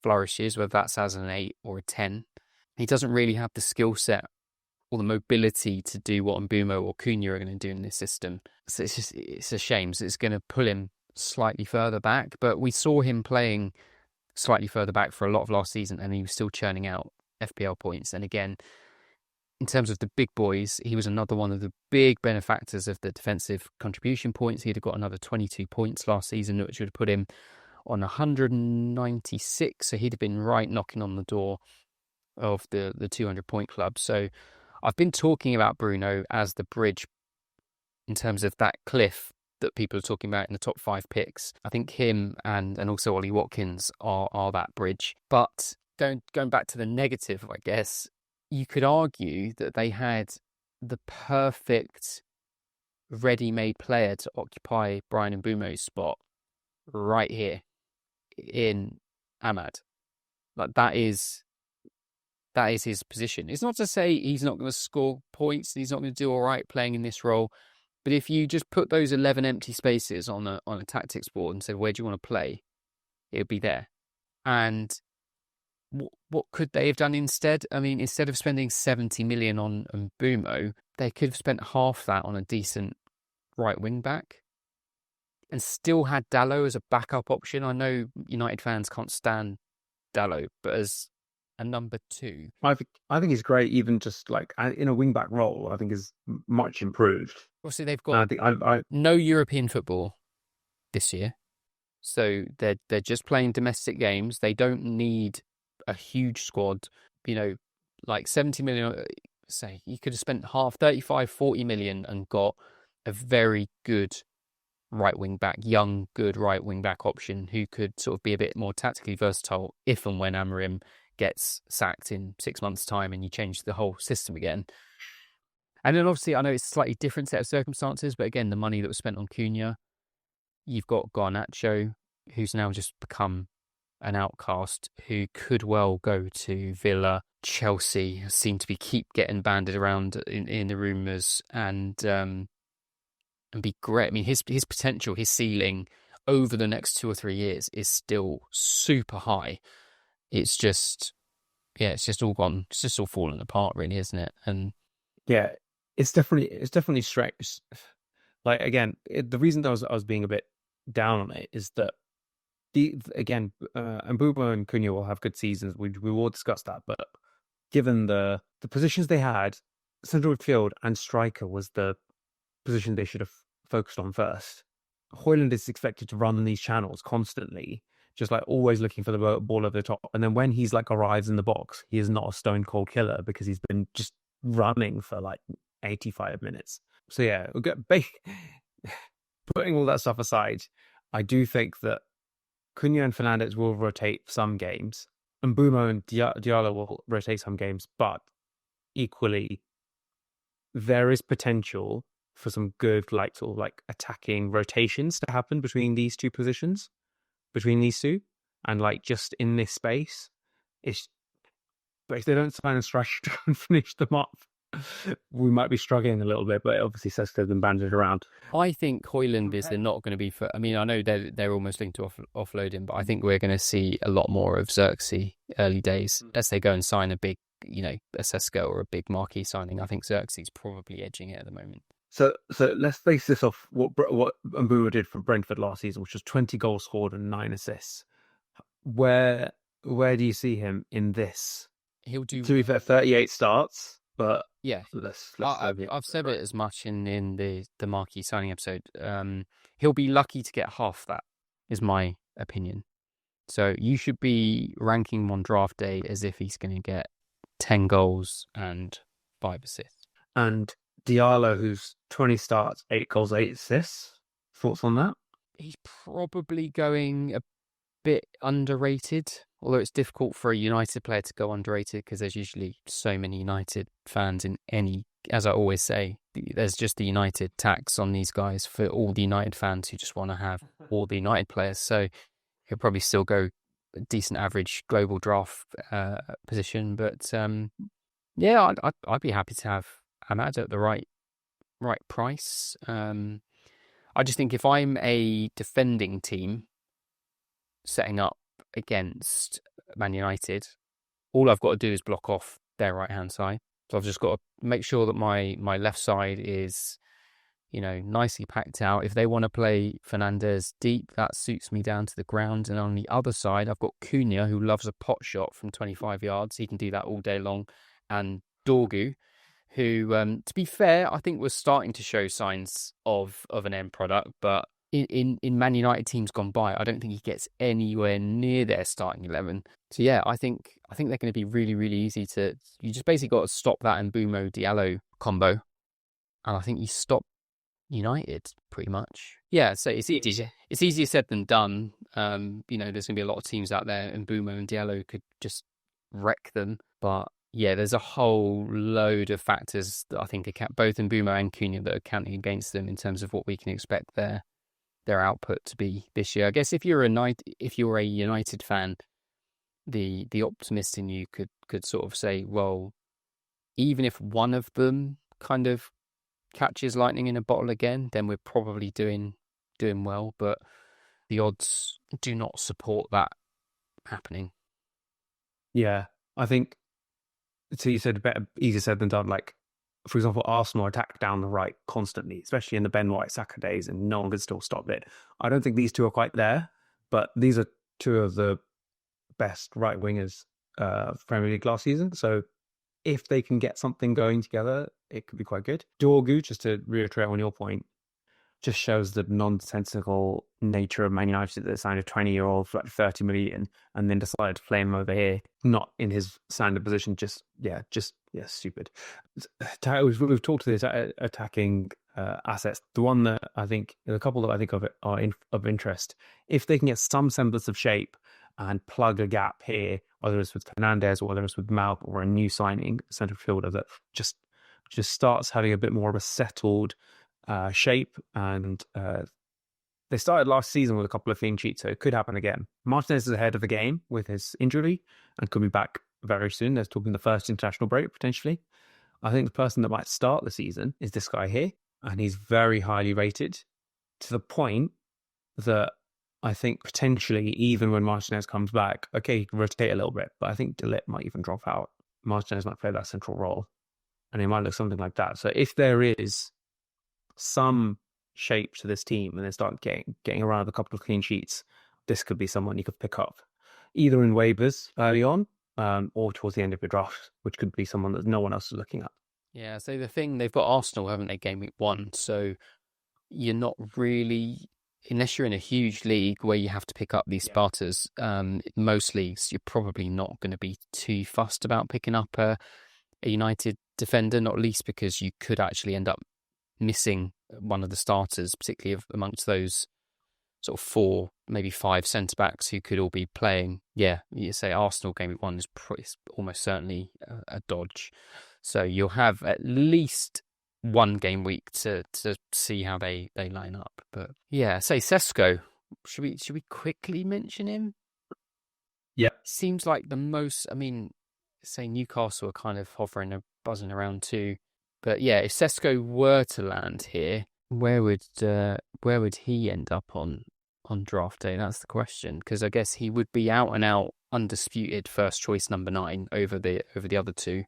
flourishes, whether that's as an 8 or a 10. He doesn't really have the skill set or the mobility to do what Mbeumo or Cunha are going to do in this system. So it's a shame. So it's going to pull him slightly further back, but we saw him playing slightly further back for a lot of last season and he was still churning out FPL points. And again, in terms of the big boys, he was another one of the big benefactors of the defensive contribution points. He'd have got another 22 points last season, which would have put him on 196. So he'd have been right knocking on the door of the 200-point club. So I've been talking about Bruno as the bridge in terms of that cliff that people are talking about in the top 5 picks. I think him and also Ollie Watkins are that bridge. But going back to the negative, I guess, you could argue that they had the perfect ready-made player to occupy Brian Mbeumo's spot right here in Ahmad. Like that is his position. It's not to say he's not going to score points and he's not going to do all right playing in this role. But if you just put those 11 empty spaces on a tactics board and said, where do you want to play? It would be there. And what could they have done instead? I mean, instead of spending 70 million on Mbeumo, they could have spent half that on a decent right wing back and still had Dalot as a backup option. I know United fans can't stand Dalot, but as a number 2. I think he's great, even just like in a wing back role. I think is much improved. Obviously, they've got I no European football this year, so they're just playing domestic games. They don't need a huge squad. Like 70 million. Say you could have spent 40 million and got a very good right wing back, young, good right wing back option who could sort of be a bit more tactically versatile if and when Amorim gets sacked in 6 months' time and you change the whole system again. And then obviously, I know it's a slightly different set of circumstances, but again, the money that was spent on Cunha, you've got Garnacho, who's now just become an outcast, who could well go to Villa. Chelsea seem to keep getting banded around in the rumours and be great. I mean, his potential, his ceiling over the next 2 or 3 years is still super high. It's just all gone. It's just all fallen apart, really, isn't it? And yeah, it's definitely strange. Like again, the reason I was being a bit down on it is that Mbeumo and Cunha will have good seasons. We will discuss that, but given the positions they had, central midfield and striker was the position they should have focused on first. Højlund is expected to run these channels constantly, just like always looking for the ball over the top. And then when he's like arrives in the box, he is not a stone cold killer because he's been just running for like 85 minutes. So yeah, putting all that stuff aside, I do think that Cunha and Fernandes will rotate some games, and Mbeumo and Diallo will rotate some games, but equally, there is potential for some good, like sort of like attacking rotations to happen between these two positions, and like just in this space, but if they don't sign a striker and finish them up, we might be struggling a little bit. But it obviously says they've been banded around. I think Højlund is not going to be for. I mean, I know they're almost looking to offload him, but I think we're going to see a lot more of Xerxes early days as they go and sign a big, a Sesko or a big marquee signing. I think Xerxes is probably edging it at the moment. So let's base this off what Mbeumo did for Brentford last season, which was 20 goals scored and 9 assists. Where do you see him in this? He'll do. To be fair, 38 starts, but Yeah, Let's I've said it as much in the marquee signing episode. He'll be lucky to get half that, is my opinion. So you should be ranking him on draft day as if he's going to get 10 goals and 5 assists. And Diallo, who's 20 starts, 8 goals, 8 assists. Thoughts on that? He's probably going a bit underrated, although it's difficult for a United player to go underrated because there's usually so many United fans in any, as I always say, there's just the United tax on these guys for all the United fans who just want to have all the United players. So he'll probably still go a decent average global draft position. But yeah, I'd be happy to have Ahmad at the right price. I just think if I'm a defending team setting up against Man United, all I've got to do is block off their right-hand side. So I've just got to make sure that my left side is, nicely packed out. If they want to play Fernandes deep, that suits me down to the ground. And on the other side, I've got Cunha, who loves a pot shot from 25 yards. He can do that all day long. And Dorgu, who, to be fair, I think was starting to show signs of an end product, but in Man United teams gone by, I don't think he gets anywhere near their starting 11. So yeah, I think they're going to be really, really easy to. You just basically got to stop that Mbeumo Diallo combo, and I think you stop United pretty much. Yeah, so it's easier said than done. There's going to be a lot of teams out there, and Mbeumo and Diallo could just wreck them, but. Yeah, there's a whole load of factors that I think both Mbeumo and Cunha that are counting against them in terms of what we can expect their output to be this year. I guess if you're a United fan, the optimist in you could sort of say, well, even if one of them kind of catches lightning in a bottle again, then we're probably doing well. But the odds do not support that happening. Yeah, I think. So you said easier said than done. Like, for example, Arsenal attack down the right constantly, especially in the Ben White Saka days, and no one could still stop it. I don't think these two are quite there, but these are two of the best right wingers of Premier League last season. So if they can get something going together, it could be quite good. Dorgu, just to reiterate on your point, just shows the nonsensical nature of Man United. They signed a 20-year-old for like 30 million and then decided to play him over here, not in his standard position. Just stupid. We've talked to this attacking assets. The one that I think, a couple that I think of are of interest. If they can get some semblance of shape and plug a gap here, whether it's with Fernandes or whether it's with Mount or a new signing centre fielder that just starts having a bit more of a settled shape, and they started last season with a couple of clean sheets, so it could happen again. Martinez is ahead of the game with his injury and could be back very soon. They're talking the first international break potentially. I think the person that might start the season is this guy here, and he's very highly rated to the point that I think potentially even when Martinez comes back, okay, he can rotate a little bit, but I think De Ligt might even drop out. Martinez might play that central role, and he might look something like that. So if there is some shape to this team and they start getting around a couple of clean sheets, this could be someone you could pick up either in waivers early on or towards the end of your draft, which could be someone that no one else is looking at. Yeah, so the thing, they've got Arsenal, haven't they, game week 1, so you're not really, unless you're in a huge league where you have to pick up these starters, most leagues you're probably not going to be too fussed about picking up a United defender, not least because you could actually end up missing one of the starters, particularly amongst those sort of 4, maybe 5 centre-backs who could all be playing. Yeah, you say Arsenal game week 1 is almost certainly a dodge. So you'll have at least one game week to see how they line up. But yeah, say Sesko. Should we quickly mention him? Yeah. Seems like the most, I mean, say Newcastle are kind of hovering and buzzing around too. But yeah, if Sesko were to land here, where would he end up on draft day? That's the question, because I guess he would be out and out undisputed first choice number 9 over the other two.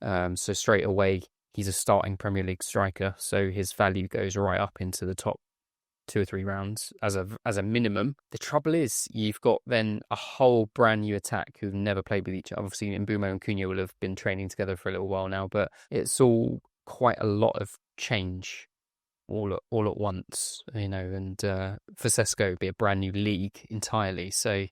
So straight away he's a starting Premier League striker, so his value goes right up into the top 2 or 3 rounds as a minimum. The trouble is you've got then a whole brand new attack who've never played with each other. Obviously, Mbumo and Cunha will have been training together for a little while now, but it's all quite a lot of change all at once, and for Sesko it'd be a brand new league entirely. So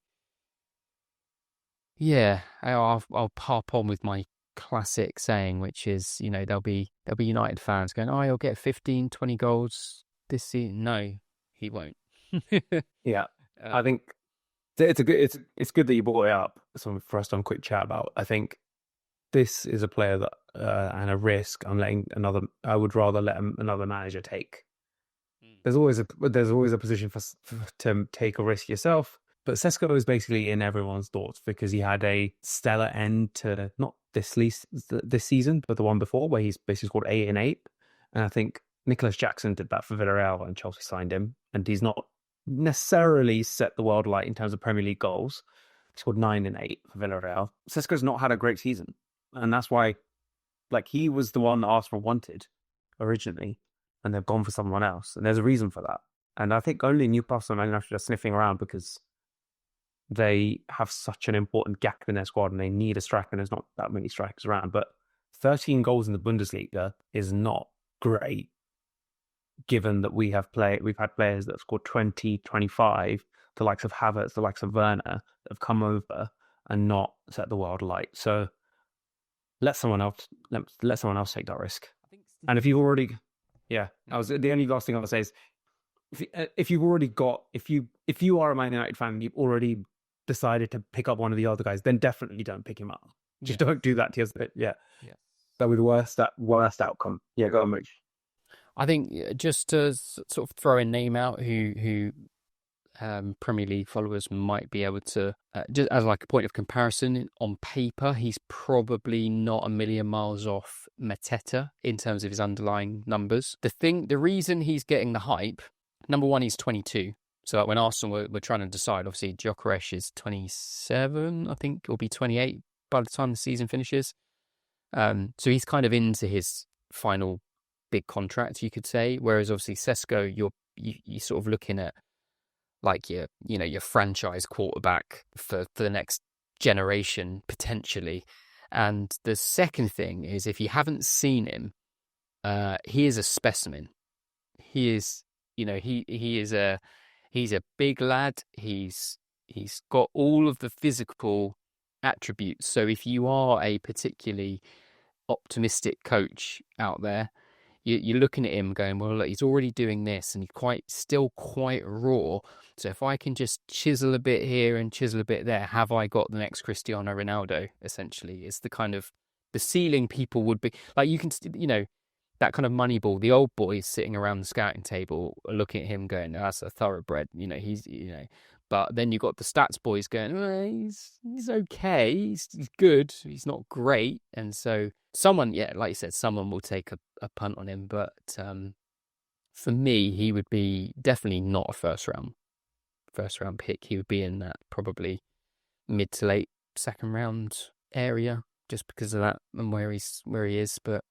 yeah, I'll harp on with my classic saying, which is, there'll be United fans going, oh, he'll get 15, 20 goals this season. No, he won't. Yeah, I think it's good that you brought it up. Something for us to have a quick chat about. I think this is a player that and a risk I would rather let another manager take. There's always a position to take a risk yourself. But Sesko is basically in everyone's thoughts because he had a stellar end to not this season, but the one before, where he's basically scored 8 and 8. And I think Nicholas Jackson did that for Villarreal and Chelsea signed him. And he's not necessarily set the world alight in terms of Premier League goals. He scored 9 and 8 for Villarreal. Sesko's not had a great season. And that's why, he was the one that Arsenal wanted originally. And they've gone for someone else. And there's a reason for that. And I think only Newcastle and Man United are sniffing around because they have such an important gap in their squad and they need a striker, and there's not that many strikers around. But 13 goals in the Bundesliga is not great, given that we've had players that have scored 20, 25, the likes of Havertz, the likes of Werner, that have come over and not set the world alight. So let someone else take that risk. And if you've already, the only last thing I would say is, if you are a Man United fan, you've already decided to pick up one of the other guys, then definitely don't pick him up. Just don't do that to yourself. Yeah. That would be the worst outcome. Yeah, go on, Rich. I think just to sort of throw a name out who Premier League followers might be able to, just as like a point of comparison, on paper, he's probably not a million miles off Mateta in terms of his underlying numbers. The reason he's getting the hype, number one, he's 22. So when Arsenal were trying to decide, obviously Gyökeres is 27, I think, or be 28 by the time the season finishes. So he's kind of into his final big contract, you could say. Whereas obviously Sesko, you're sort of looking at like your franchise quarterback for the next generation potentially. And the second thing is, if you haven't seen him, he is a specimen. He is, he's a big lad. He's got all of the physical attributes. So if you are a particularly optimistic coach out there, you're looking at him going, well, look, he's already doing this and he's still quite raw. So if I can just chisel a bit here and chisel a bit there, have I got the next Cristiano Ronaldo? Essentially, it's the kind of the ceiling people would be like. You can, that kind of Moneyball. The old boys sitting around the scouting table looking at him going, that's a thoroughbred. But then you've got the stats boys going, well, he's okay. He's good. He's not great. And so someone, like you said, someone will take a punt on him. But for me, he would be definitely not a first round pick. He would be in that probably mid to late second round area just because of that and where he is. But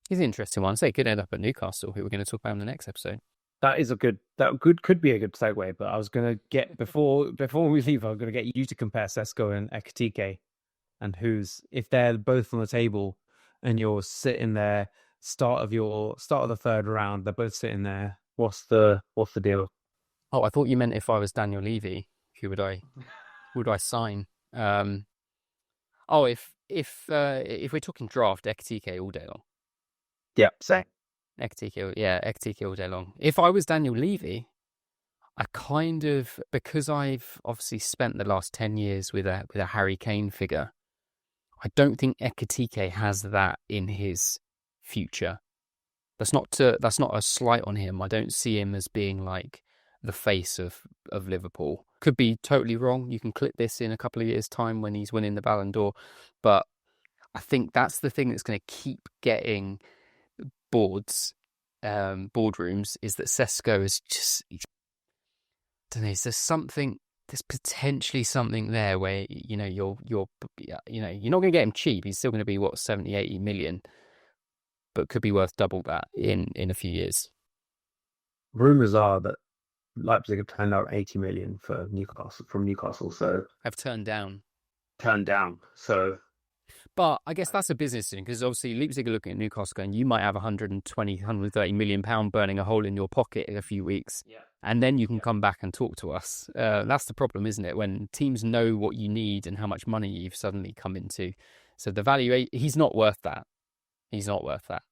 he's an interesting one. So he could end up at Newcastle, who we're going to talk about in the next episode. Could be a good segue, but I was going to get, before we leave, I'm going to get you to compare Sesko and Ekitike, and if they're both on the table and you're sitting there, start of the third round, they're both sitting there. What's the deal? Oh, I thought you meant if I was Daniel Levy, who would I sign? If we're talking draft, Ekitike all day long. Yeah, same. Ekitike all day long. If I was Daniel Levy, I kind of, because I've obviously spent the last 10 years with a Harry Kane figure, I don't think Ekitike has that in his future. That's not a slight on him. I don't see him as being like the face of Liverpool. Could be totally wrong. You can clip this in a couple of years' time when he's winning the Ballon d'Or. But I think that's the thing that's going to keep getting boardrooms, is that Sesko is just, I don't know, there's potentially something there where, you're not going to get him cheap. He's still going to be 70, 80 million, but could be worth double that in a few years. Rumours are that Leipzig have turned out 80 million for Newcastle, so Have turned down. So But I guess that's a business thing, because obviously Leipzig are looking at Newcastle going, you might have 120, 130 million pound burning a hole in your pocket in a few weeks, and then you can come back and talk to us. That's the problem, isn't it? When teams know what you need and how much money you've suddenly come into. So the value, he's not worth that. He's not worth that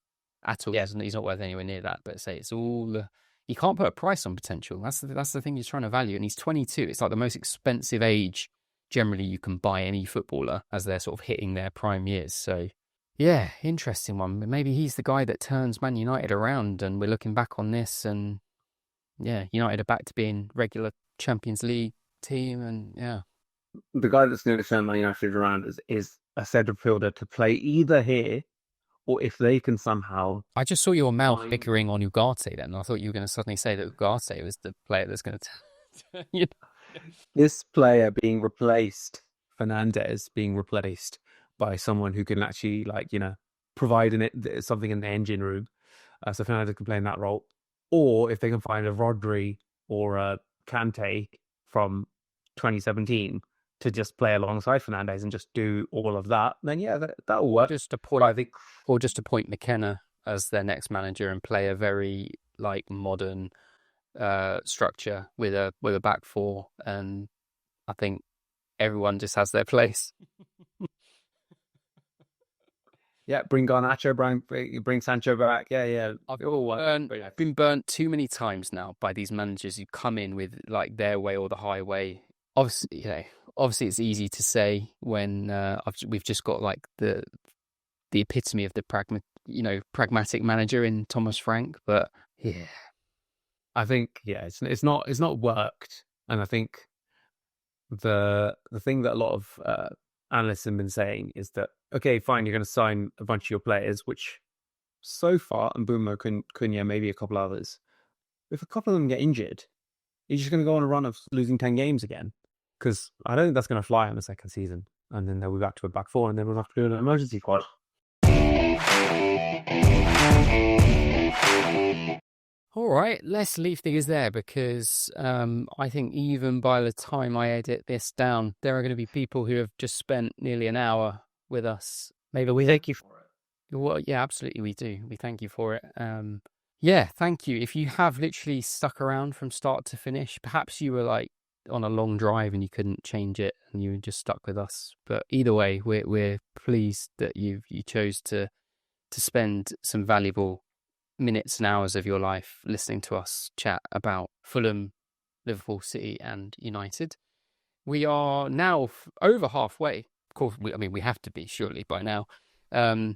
at all. He's not worth anywhere near that. But say it's all, you can't put a price on potential. That's the thing you're trying to value. And he's 22. It's like the most expensive age generally you can buy any footballer as they're sort of hitting their prime years. So yeah, interesting one. Maybe he's the guy that turns Man United around, and we're looking back on this, and yeah, United are back to being regular Champions League team. And yeah, the guy that's going to turn Man United around is a centre fielder to play either here, or if they can somehow. I just saw your mouth bickering on Ugarte then. I thought you were going to suddenly say that Ugarte was the player that's going to you know. This player being replaced, Fernandez being replaced by someone who can actually, provide something in the engine room. So Fernandez can play in that role. Or if they can find a Rodri or a Kante from 2017 to just play alongside Fernandez and just do all of that, then yeah, that'll work. Just appoint McKenna as their next manager and play a very modern structure with a back four, and I think everyone just has their place. Yeah, bring Garnacho, bring Sancho back. Yeah. I've been burnt too many times now by these managers who come in with their way or the highway. Obviously, it's easy to say when we've just got the epitome of the pragmatic manager in Thomas Frank, but yeah. I think it's not worked, and I think the thing that a lot of analysts have been saying is that okay, fine, you're going to sign a bunch of your players, which so far, and Mbeumo, Cunha, maybe a couple others. If a couple of them get injured, you're just going to go on a run of losing 10 games again, because I don't think that's going to fly in the second season, and then they'll be back to a back four, and then we'll have to do an emergency squad. All right, let's leave things there, because I think even by the time I edit this down, there are going to be people who have just spent nearly an hour with us. Maybe we thank you for it. Well, yeah, absolutely, we do. We thank you for it. Yeah, thank you. If you have literally stuck around from start to finish, perhaps you were on a long drive and you couldn't change it and you were just stuck with us. But either way, we're pleased that you chose to spend some valuable minutes and hours of your life listening to us chat about Fulham, Liverpool, City and United. We are now over halfway. Of course, we have to be surely by now. But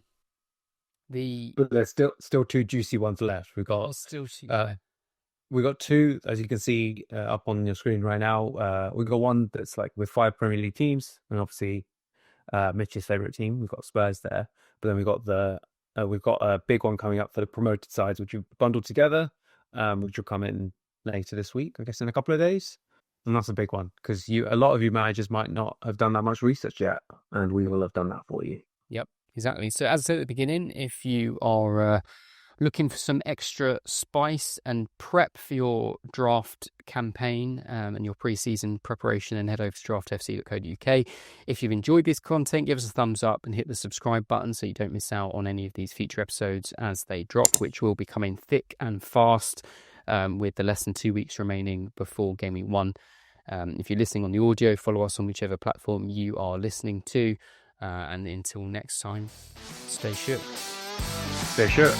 there's still two juicy ones left. We got two, as you can see up on your screen right now. We got one that's with 5 Premier League teams, and obviously Mitch's favourite team. We've got Spurs there, but then we've got a big one coming up for the promoted sides, which we've bundled together, which will come in later this week, I guess in a couple of days. And that's a big one, because a lot of you managers might not have done that much research yet, and we will have done that for you. Yep, exactly. So as I said at the beginning, if you are looking for some extra spice and prep for your draft campaign and your pre-season preparation, then head over to draftfc.co.uk. If you've enjoyed this content, give us a thumbs up and hit the subscribe button so you don't miss out on any of these future episodes as they drop, which will be coming thick and fast with the less than 2 weeks remaining before Game Week 1. If you're listening on the audio, follow us on whichever platform you are listening to. And until next time, stay shook. Stay shook.